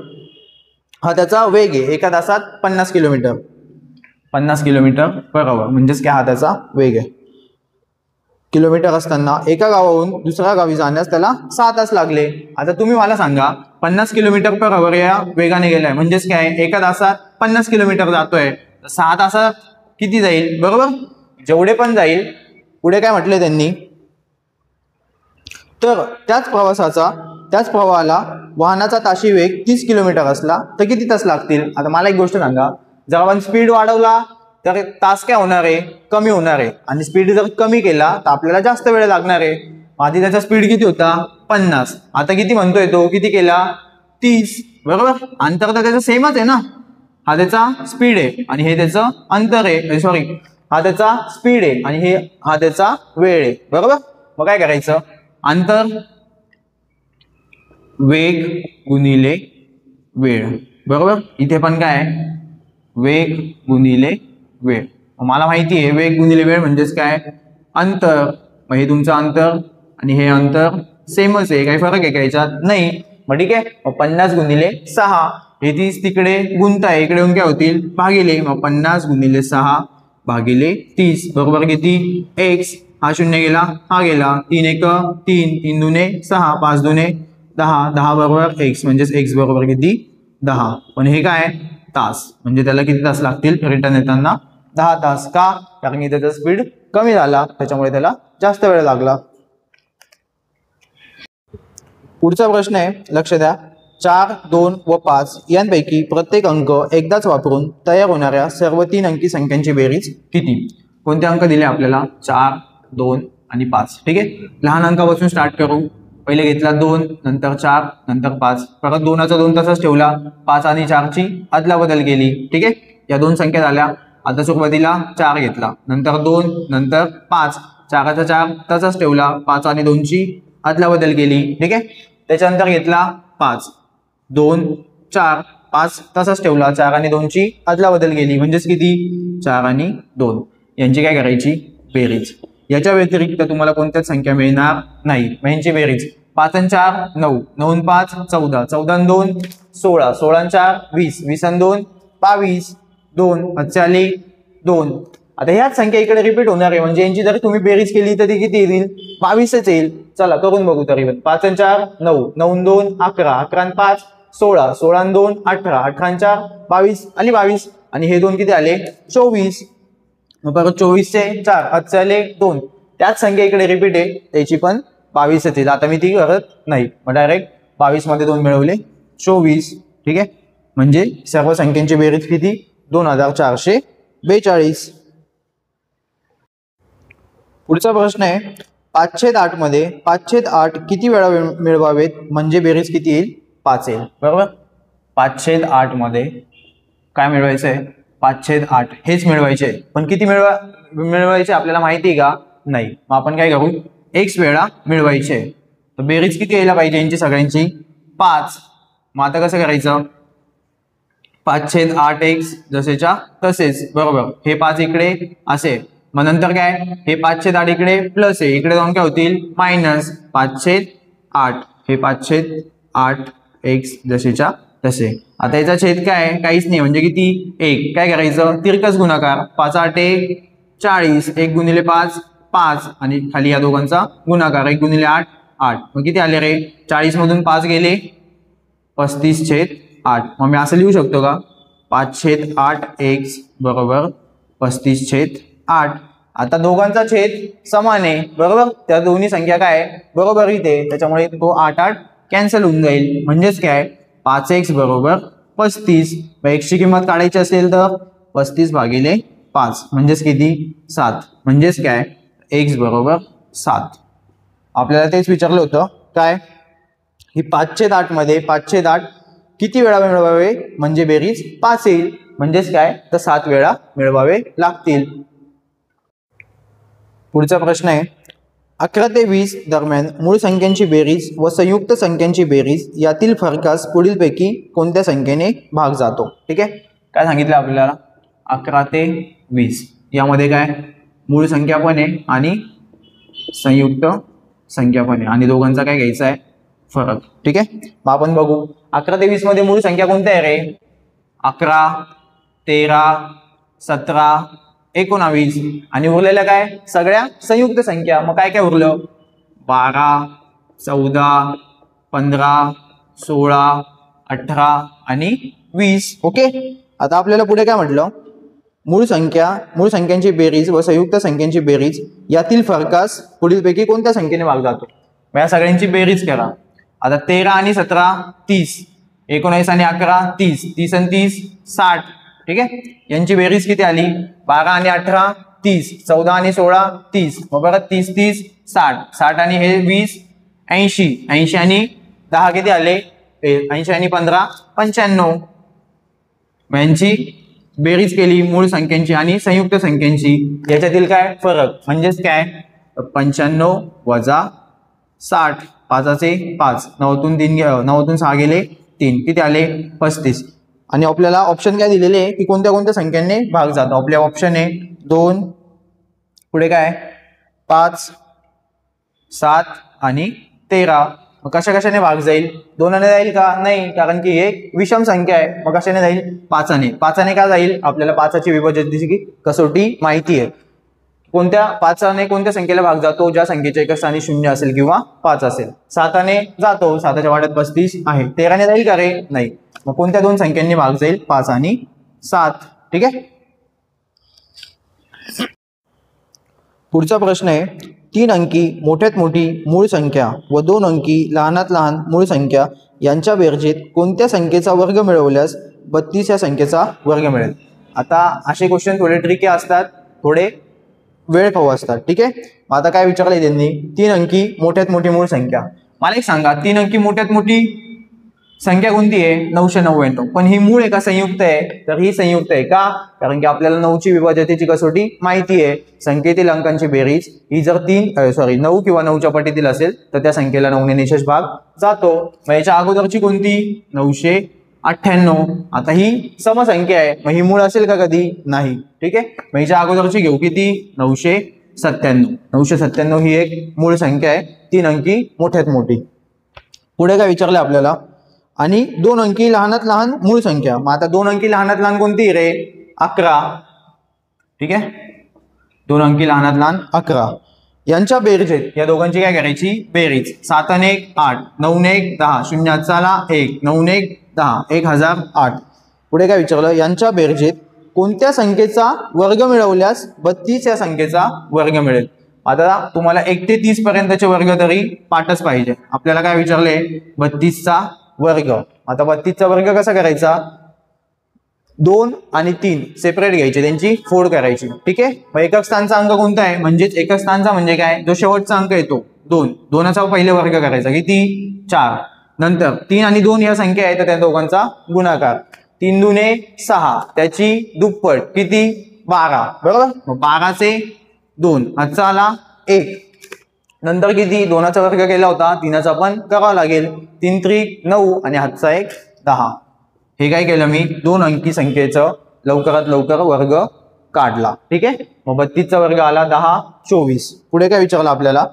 हा त्याचा वेग आहे, एका तासात 50 किलोमीटर पर आवर म्हणजेच काय, हा त्याचा वेग आहे. किलोमीटर असताना एका गावाहून दुसऱ्या गावी जाण्यास त्याला 6 तास लागले. आता तुम्ही मला सांगा, 50 किलोमीटर पर आवर या वेगाने गेलाय म्हणजेच काय, एका तासात 50 किलोमीटर जातोय, 6 तासात किती जाईल? बरोबर, जेवढे पण जाईल. पुढे काय म्हटले त्यांनी, तर त्याच प्रवाहाला वाहनाचा ताशी वेग 30 किलोमीटर असला तर किती तास लागतील? आता मला एक गोष्ट सांगा, जर आपण स्पीड वाढवला तर तास काय होणार आहे? कमी होणार आहे. आणि स्पीड जर कमी केला तर आपल्याला जास्त वेळ लागणार आहे. आधी त्याचा स्पीड किती होता? 50. आता किती म्हणतोय तो? किती केला? 30. बरोबर, अंतर तर त्याचं सेमच आहे ना. हा त्याचा स्पीड आहे आणि हे त्याचं अंतर आहे, सॉरी, हा त्याचा स्पीड आहे आणि हा त्याचा वेळ आहे. बरोबर, मग काय करायचं, अंतर वेग गुणिले वेळ. बरोबर, इथे पण काय, वेग गुणिले वेळ. मला माहिती आहे वेग गुणिले वेळ म्हणजेच काय, अंतर. मग हे तुमचं अंतर आणि हे अंतर सेमच आहे, काही फरक आहे का याच्यात? नाही. मग ठीक आहे, मग 50 गुणिले 6, हे 30 तिकडे गुणताय, इकडे येऊन काय होतील? भागिले. मग 50 गुणिले 6 भागिले 30 बरोबर किती? x. हा 0 गेला, हा गेला. 3 1 3, 3 दुने 6, 5 दुने 10, 10 बरोबर x म्हणजेच x बरोबर किती? 10. पण हे काय, तास, म्हणजे त्याला किती तास लागतील रिटर्न येताना? 10 तास. का? कारण की त्याचा स्पीड कमी झाला त्याच्यामुळे त्याला जास्त वेळ लागला. पुढचा प्रश्न आहे, लक्ष द्या. 4, 2 व 5 यांपैकी प्रत्येक अंक एकदाच वापरून तयार होणाऱ्या सर्व 3 अंकी संख्यांची बेरीज किती? कोणते अंक दिले आपल्याला? 4, 2 आणि 5. ठीक आहे, लहान अंकापासून स्टार्ट करू. पहिले घेतला 2, नंतर 4, नंतर 5, परत 2चा 2 तसाच ठेवला. 5 आणि 4ची अदलाबदल केली. ठीक आहे, या 2 संख्या झाल्या. आता सुरुवातीला 4 घेतला, नंतर 2, नंतर 5, 4चा 4 तसाच ठेवला. 5 आणि 2ची अदलाबदल केली. ठीक आहे, त्याच्यानंतर घेतला 5, 2, 4, 5 तसाच ठेवला, 4 आणि 2 ची अदलाबदल केली, म्हणजेच किती 4 आणि 2 यांची काय करायची बेरीज. याच्या व्यतिरिक्त तुम्हाला कोणत्याच संख्या मिळणार नाही. यांची बेरीज 5 आणि 4 9, 9 आणि 5 14, 14 आणि 2 16, 16 आणि 4 20, 20 आणि 2 22, 2 आले 2. आता ह्याच संख्या इकडे रिपीट होणार आहे, म्हणजे यांची जर तुम्ही बेरीज केली तर ती किती येईल 22च येईल. चला करून बघू तरी. 5 आणि 4 9, 9 आणि 2 11, 11 आणि 5 16, 16 आणि 2 18, 18 आणि 4 22 आणि 22 आणि हे 2 किती आले 24. मग परत 24 चे 4 आजचे आले 2. त्याच संख्या इकडे रिपीट आहे, त्याची पण 22 येईल. आता मी ती करत नाही, मग डायरेक्ट 22 मध्ये 2 मिळवले 24. ठीक आहे, म्हणजे सर्व संख्यांची बेरीज किती 2442. पुढचा प्रश्न आहे 5/8 मध्ये 5/8 किती वेळा मिळवावेत म्हणजे बेरीज किती येईल 5 येईल. बरोबर, 5/8 मध्ये काय मिळवायचं आहे 5/8 हेच मिळवायचे, पण किती मिळवायचे आपल्याला माहिती आहे का नाही. मग आपण काय करू x वेळा मिळवायचे. तर बेरीज किती यायला पाहिजे यांची सगळ्यांची 5. मग आता कसं करायचं 5/8x जसेच्या तसेच. बरोबर, हे 5 इकडे असे, मग नंतर काय हे 5/8 इकडे प्लस आहे, इकडे जाऊन काय होतील मायनस 5/8. हे 5/8x जसेच्या तसे. आता याचा छेद काय काहीच नाही, म्हणजे किती 1. काय करायचं तिरकस गुणाकार 5/8 40, 1 गुणिले 5 5 आणि खाली या दोघांचा गुणाकार 1 गुणिले 8 8. मग किती आले रे 40 मधून 5 गेले 35/8. मग मी असं लिहू शकतो का 5/8x बरोबर 35/8. आता दोघांचा छेद समान आहे, बरोबर, त्या दोन्ही संख्या काय बरोबर इथे, त्याच्यामुळे तो 8 8 कॅन्सल होऊन जाईल. म्हणजेच काय 5x बरोबर 35. x ची किंमत काढायची असेल तर 35/5 म्हणजेच किती 7. म्हणजेच काय x बरोबर 7. आपल्याला तेच विचारलं होतं काय ही 5/8 मध्ये 5/8 किती वेळा मिळवावे म्हणजे बेरीज 5 येईल. म्हणजेच काय तर 7 वेळा मिळवावे लागतील. पुढचा प्रश्न आहे 11 ते 20 दरम्यान मूळ संख्यांची बेरीज व संयुक्त संख्यांची बेरीज यातील फरकास पुढीलपैकी कोणत्या संख्येने भाग जातो. ठीक आहे, काय सांगितलं आपल्याला 11 ते 20 यामध्ये काय मूळ संख्या पण आहे आणि संयुक्त संख्या पण आहे, आणि दोघांचा काय घ्यायचा आहे फरक. ठीक आहे, मग आपण बघू 11 ते 20 मध्ये मूळ संख्या कोणत्या आहे रे 11 13 17 19 आणि उरलेल्या काय सगळ्या संयुक्त संख्या. मग काय काय उरलं 12 14 15 16 18 आणि 20. ओके, आता आपल्याला पुढे काय म्हटलं मूळ संख्यांची बेरीज व संयुक्त संख्यांची बेरीज यातील फरकास पुढीलपैकी कोणत्या संख्येने भाग जातो. मग या सगळ्यांची बेरीज करा. आता 13 आणि 17 30, 19 आणि 11 30, 30 आणि 30 60. ठीक आहे, यांची बेरीज किती आली 12 आणि 18 30, 14 आणि 16 30, मग बघा 30 30 60, 60 आणि हे 20 80, 80 आणि 10 किती आले 80 आणि 15 95. मग यांची बेरीज केली मूळ संख्यांची आणि संयुक्त संख्यांची, याच्यातील काय फरक म्हणजेच काय 95 वजा 60, 5चे 5, 9तून 6 गेले 3, किती आले 35. आणि आपल्याला ऑप्शन काय दिलेले आहे की कोणत्या कोणत्या संख्यांनी भाग जातो. आपल्या ऑप्शन आहे 2, पुढे काय 5 7 आणि 13. मग कशा कशाने भाग जाईल 2 ने जाईल का नाही, कारण की हे विषम संख्या आहे. मग कशाने जाईल 5 ने. 5 ने का जाईल आपल्याला 5ची विभाज्याची कसोटी माहिती आहे. कोणत्या 5 ने कोणत्या संख्येला भाग जातो ज्या संख्येच्या एका स्थानी 0 असेल किंवा 5 असेल. 7 ने जातो, 7च्या वाड्यात 35 आहे. 13 ने जाईल का रे नाही. मग कोणत्या दोन संख्यांनी भाग जाईल 5 आणि 7. ठीक आहे, पुढचा प्रश्न आहे 3 अंकी मोठ्यात मोठी मूळ संख्या व 2 अंकी लहानात लहान मूळ संख्या यांच्या बेरजेत कोणत्या संख्येचा वर्ग मिळवल्यास 32 या संख्येचा वर्ग मिळेल. आता असे क्वेश्चन थोडे ट्रिकी असतात, थोडे वेळ खाऊ असतात. ठीक आहे, मग आता काय विचारलंय त्यांनी 3 अंकी मोठ्यात मोठी मूळ संख्या. मला एक सांगा 3 अंकी मोठ्यात मोठी संख्या कोणती आहे 999. पण ही मूळ आहे का संयुक्त आहे, तर ही संयुक्त आहे का, कारण की आपल्याला 9ची विभाज्यतेची कसोटी माहिती आहे. संख्येतील अंकांची बेरीज ही जर 9 किंवा 9च्या पटीतील असेल तर त्या संख्येला 9 ने निशेष भाग जातो. मग याच्या अगोदरची कोणती 999. 98. आता ही समसंख्या आहे, मग ही मूळ असेल का कधी? नाही. ठीक आहे, मग हिच्या अगोदरची घेऊ किती? 997. 997 ही एक मूळ संख्या आहे, 3 अंकी मोठ्यात मोठी. पुढे काय विचारलं आपल्याला? आणि 2 अंकी लहानात लहान मूळ संख्या. मग आता 2 अंकी लहानात लहान कोणती रे? 11. ठीक आहे, 2 अंकी लहानात लहान 11. यांच्या बेरजेत या दोघांची काय करायची? बेरीज. 7 आणि 1 8, 9 आणि 1 10, 0 चला 1, 9 आणि 1 10, 1008. पुढे काय विचारलं? यांच्या बेरजेत कोणत्या संख्येचा वर्ग मिळवल्यास 32 या संख्येचा वर्ग मिळेल? आता तुम्हाला 1 ते 30 पर्यंतचे वर्ग तरी पाठच पाहिजे. आपल्याला काय विचारले? 32चा वर्ग. आता 32चा वर्ग कसा करायचा? 2 आणि 3 सेपरेट घ्यायचे, त्यांची फोड करायची. ठीक आहे, मग एकक स्थानचा अंक कोणता आहे? म्हणजेच एकक स्थानचा म्हणजे काय? जो शेवटचा अंक येतो 2. 2चा पहिले वर्ग करायचा किती? 4. नंतर 3 आणि 2 या संख्या आहेत, तर त्या दोघांचा गुणाकार. 3 दुने 6, त्याची दुप्पट किती? 12. बरोबर, मग 12 चे 2, हातचा आला 1. नंतर किती? 2चा वर्ग केला होता, 3चा पण करावा लागेल. 3 त्रिक 9 आणि हातचा 1 10. हे काय केलं मी? 2 अंकी संख्येचं लवकरात लवकर वर्ग काढला. ठीक आहे, मग 32चा वर्ग आला 10 24. पुढे काय विचारलं आपल्याला?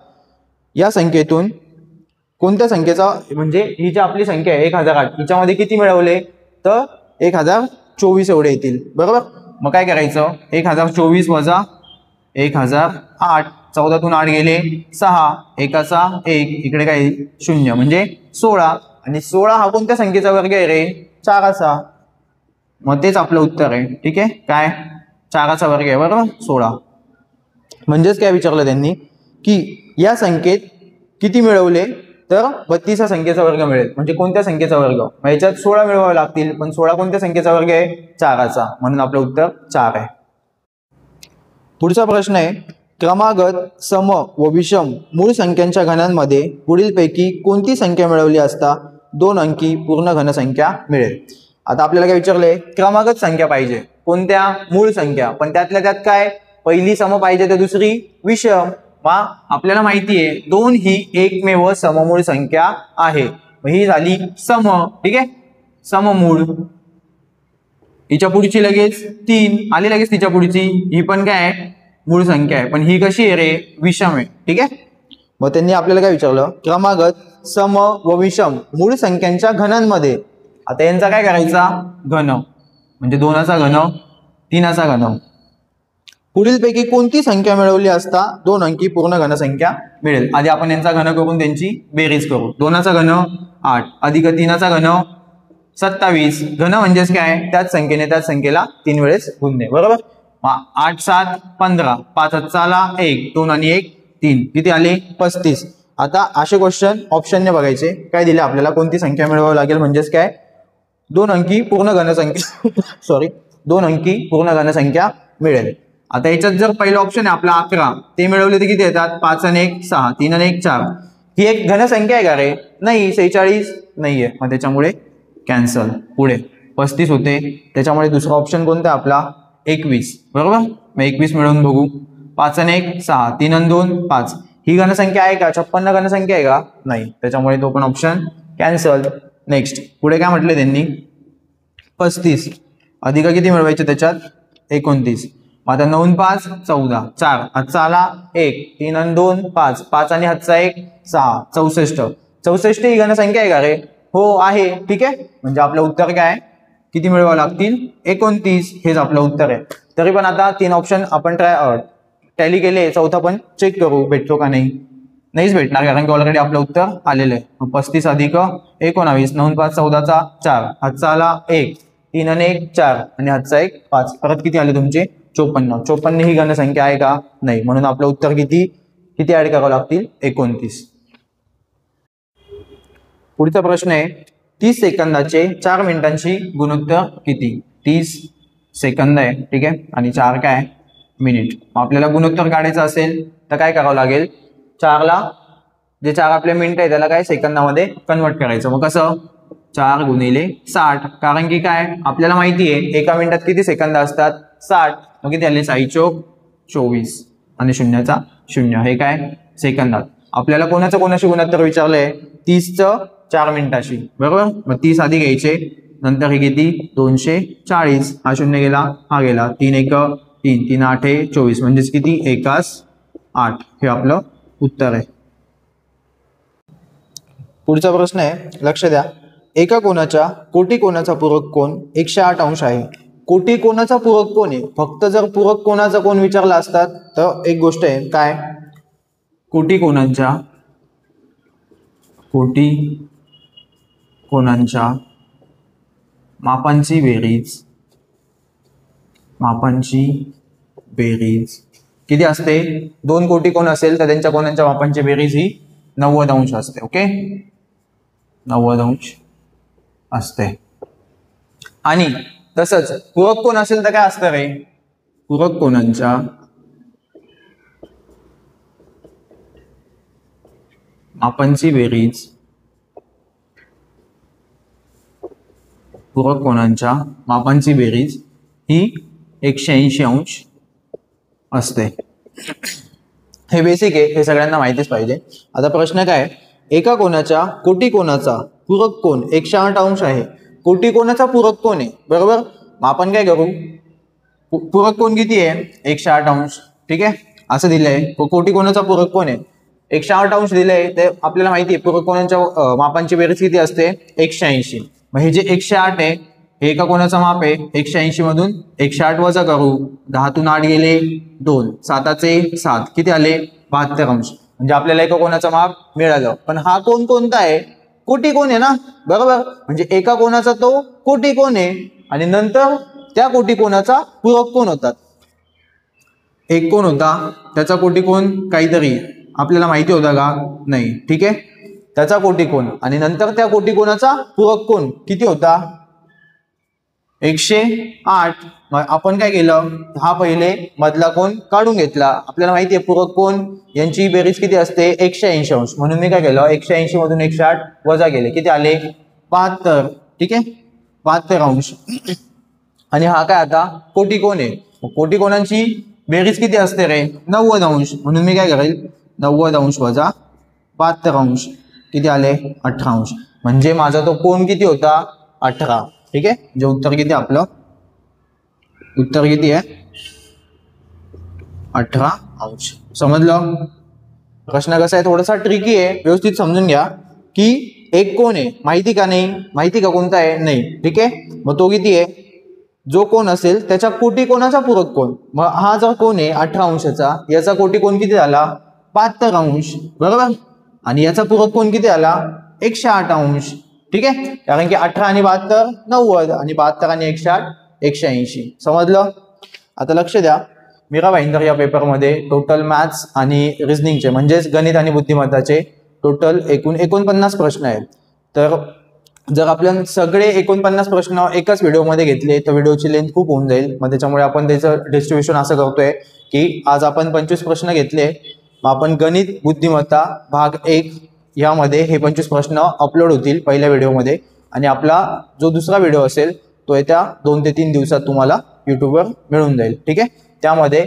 या संख्येतून कोणत्या संख्येचा, म्हणजे ही जी आपली संख्या आहे 1008, हिच्यामध्ये किती मिळवले? तर 1024 एवढे येतील. बरोबर, मग काय करायचं? 1024 वजा 1008, 14तून 8 गेले 6, 1चा 1, इकडे काय 0 म्हणजे 16. आणि 16 हा कोणत्या संख्येचा वर्ग आहे रे? 4चा. मग तेच आपलं उत्तर आहे. ठीक आहे, काय? 4चा वर्ग आहे. बरोबर, 16. म्हणजेच काय विचारलं त्यांनी की या संख्येत किती मिळवले? तर 32 संख्येचा वर्ग मिळेल. म्हणजे कोणत्या संख्येचा वर्ग? मग याच्यात 16 मिळवावे लागतील, पण 16 कोणत्या संख्येचा वर्ग आहे? 4चा. म्हणून आपलं उत्तर 4 आहे. पुढचा प्रश्न आहे, क्रमागत, सम व विषम मूळ संख्यांच्या घनांमध्ये पुढीलपैकी कोणती संख्या मिळवली असता 2 अंकी पूर्ण घनसंख्या मिळेल? आता आपल्याला काय विचारलंय? क्रमागत संख्या पाहिजे. कोणत्या? मूळ संख्या. पण त्यातल्या त्यात काय? पहिली सम पाहिजे तर दुसरी विषम. आपल्याला माहिती आहे 2 ही एकमेव सममूळ संख्या आहे. ही झाली सम. ठीक आहे, सममूळ. हिच्या पुढची लगेच 3 आली, लगेच तिच्या पुढची ही पण काय आहे? मूळ संख्या आहे, पण ही कशी आहे रे? विषम आहे. ठीक आहे, मग त्यांनी आपल्याला काय विचारलं? क्रमागत, सम व विषम मूळ संख्यांच्या घनांमध्ये. आता यांचा काय करायचा? घन. म्हणजे 2चा घन, 3चा घन. पुढीलपैकी कोणती संख्या मिळवली असता 2 अंकी पूर्ण घनसंख्या मिळेल? आधी आपण यांचा घन करून त्यांची बेरीज करू. 2चा घन 8 अधिक 3चा घन 27. घन म्हणजेच काय? त्याच संख्येने त्याच संख्येला 3 वेळेस गुणणे. बरोबर, 8 7 15, 5 आला 1, 2 आणि 1 3, किती आले? 35. आता असे क्वेश्चन ऑप्शनने बघायचे. काय दिले आपल्याला? कोणती संख्या मिळवावी लागेल? म्हणजेच काय? 2 अंकी पूर्ण घनसंख्या सॉरी 2 अंकी पूर्ण घनसंख्या मिळेल. आता याच्यात जर पहिलं ऑप्शन आहे आपला 11, ते मिळवले तर किती येतात? 5 आणि 1 6, 3 आणि 1 4. ही एक घनसंख्या आहे का रे? नाही. 46 नाहीये, मग त्याच्यामुळे कॅन्सल. पुढे 35 होते, त्याच्यामुळे दुसरा ऑप्शन कोणता आपला? 21. बरोबर, मग 21 मिळवून बघू. 5 आणि 1 6, 3 आणि 2 5. ही घनसंख्या आहे का? 56 घनसंख्या आहे का? नाही, त्याच्यामुळे तो पण ऑप्शन कॅन्सल. नेक्स्ट, पुढे काय म्हटले त्यांनी? 35 अधिक किती मिळवायचे त्याच्यात? 29. आता 9 5 14, 4 हातचा आला 1, 3 आणि 2 5, 5 आणि हातचा 1 6, 64. 64 ही घनसंख्या आहे का रे? हो आहे. ठीक आहे, म्हणजे आपलं उत्तर काय? किती मिळवावं लागतील? 29. हेच आपलं उत्तर आहे. तरी पण आता 3 ऑप्शन आपण टॅली केले, चौथा पण चेक करू भेटतो का नाही. नाहीच भेटणार, कारण की ऑलरेडी आपलं उत्तर आलेलं आहे. 35 अधिक 19, 9 5 14चा 4, हातचा आला 1, 3 आणि 1 4 आणि हातचा 1 5. परत किती आले तुमचे? 54. 54 ही घनसंख्या आहे का? नाही, म्हणून आपलं उत्तर किती ऍड करावं लागतील? 29. पुढचा प्रश्न आहे, 30 सेकंदाचे 4 मिनिटांची गुणोत्तर किती? 30 सेकंद आहे. ठीक आहे, आणि 4 काय? मिनिट. आपल्याला गुणोत्तर काढायचं असेल तर काय करावं लागेल? 4ला जे 4 आपले मिनिट आहे त्याला काय सेकंदामध्ये कन्वर्ट करायचं. मग कसं? 4 गुणिले 60. कारण की काय? आपल्याला माहिती आहे एका मिनिटात किती सेकंद असतात? 60. मग किती आले? 6 चोक 24 आणि 0चा 0. हे काय? सेकंदात. आपल्याला कोणाशी गुणोत्तर विचारलंय? 30चं 4 मिनिटाशी. बरोबर, मग 30 आधी घ्यायचे, नंतर हे किती 240, हा शून्य गेला हा गेला, 3 1 3, 3 8 24 म्हणजेच किती 1/8 हे आपलं उत्तर आहे. पुढचा प्रश्न आहे, लक्ष द्या. एका कोनाच्या कोटी कोनाचा पूरक कोन 108 अंश आहे. कोटी कोनाचा पूरक कोन आहे, फक्त जर पूरक कोनाचा कोन विचारला असतात तर एक गोष्ट आहे काय, कोटी कोनांच्या मापांची बेरीज किती असते, 2 कोटी कोन असेल तर त्यांच्या कोनांच्या मापांची बेरीज ही 90 अंश असते. ओके, 90 अंश असते. आणि तसंच पूरक कोन असेल तर काय असतं रे, पूरक कोनांच्या मापांची बेरीज, पूरक कोनांच्या मापांची बेरीज ही 180 अंश असते. हे बेसिक आहे, हे सगळ्यांना माहितीच पाहिजे. आता प्रश्न काय, एका कोनाच्या कोटी कोनाचा पूरक कोन 108 अंश आहे. कोटी कोनाचा पूरक कोन आहे बरोबर, मग आपण काय करू, पूरक कोन किती आहे 108 अंश. ठीक आहे, असं दिलंय कोटी कोनाचा पूरक कोन आहे 108 अंश दिलंय, ते आपल्याला माहिती आहे पूरक कोनांच्या मापांची बेरीज किती असते 180. मग हे जे 108 आहे हे एका कोनाचं माप आहे, 180 मधून 108 वजा करू, 10तून 8 गेले 2, 7चे 7 किती आले 72 अंश. म्हणजे आपल्याला एका कोनाचं माप मिळालं. पण हा कोन कोणता आहे, कोटी कोन आहे ना बरोबर, म्हणजे एका कोनाचा तो कोटी कोन आहे आणि नंतर त्या कोटी कोनाचा पूरक कोन होतात. एक कोन होता त्याचा कोटी कोन काहीतरी आपल्याला माहिती होता का नाही, ठीक आहे, त्याचा कोटी कोन आणि नंतर त्या कोटी कोनाचा पूरक कोन किती होता 108. मग आपण काय केलं, हा पहिले मधला कोन काढून घेतला. आपल्याला माहिती आहे पूरक कोन यांची बेरीज किती असते 180 अंश, म्हणून मी काय केलं 180 मधून 108 वजा केले, किती आले 72. ठीक आहे, 72 अंश. आणि हा काय आता कोटी कोन आहे, कोटी कोनांची बेरीज किती असते रे 90 अंश, म्हणून मी काय करेल 90 अंश वजा 72 अंश किती आले 18 अंश. म्हणजे माझा तो कोन किती होता 18. ठीक आहे, जे उत्तर किती आपलं उत्तर किती आहे 18 अंश. समजलं. प्रश्न कसा आहे, थोडासा ट्रिकी आहे, व्यवस्थित समजून घ्या. की एक कोन आहे माहिती का नाही, माहिती का कोणता आहे नाही. ठीक आहे, मग तो किती आहे, जो कोन असेल त्याच्या कोटी कोनाचा पूरक कोन. मग हा जो कोन आहे 18 अंशाचा, याचा कोटी कोन किती झाला 72 अंश बरोबर, आणि याचा पूरक कोन किती आला 108 अंश. ठीक आहे, कारण की 18 आणि 72 90 आणि 72 आणि 108 180. समजलं. आता लक्ष द्या, मीरा भाईंदर या पेपरमध्ये टोटल मॅथ्स आणि रिझनिंगचे म्हणजेच गणित आणि बुद्धिमत्ताचे टोटल एकूण 49 प्रश्न आहेत. तर जर आपण सगळे 49 प्रश्न एकाच व्हिडिओमध्ये घेतले तर व्हिडिओची लेंथ खूप होऊन जाईल. मग त्याच्यामुळे आपण त्याचं डिस्ट्रीब्युशन असं करतोय की आज आपण 25 प्रश्न घेतले, मग आपण गणित बुद्धिमत्ता भाग 1 यामध्ये हे 25 प्रश्न अपलोड होतील पहिल्या व्हिडिओमध्ये, आणि आपला जो दुसरा व्हिडिओ असेल तो येत्या 2 ते 3 दिवसात तुम्हाला यूट्यूबवर मिळून जाईल. ठीक आहे, त्यामध्ये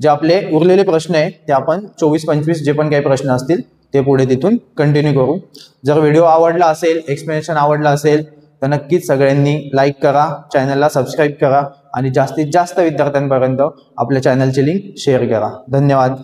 जे आपले उरलेले प्रश्न आहे ते आपण 24-25 जे पण काही प्रश्न असतील ते पुढे तिथून कंटिन्यू करू. जर व्हिडिओ आवडला असेल, एक्सप्लेनेशन आवडला असेल तर नक्कीच सगळ्यांनी लाईक करा, चॅनलला सबस्क्राईब करा आणि जास्तीत जास्त विद्यार्थ्यांपर्यंत आपल्या चॅनलची लिंक शेअर करा. धन्यवाद.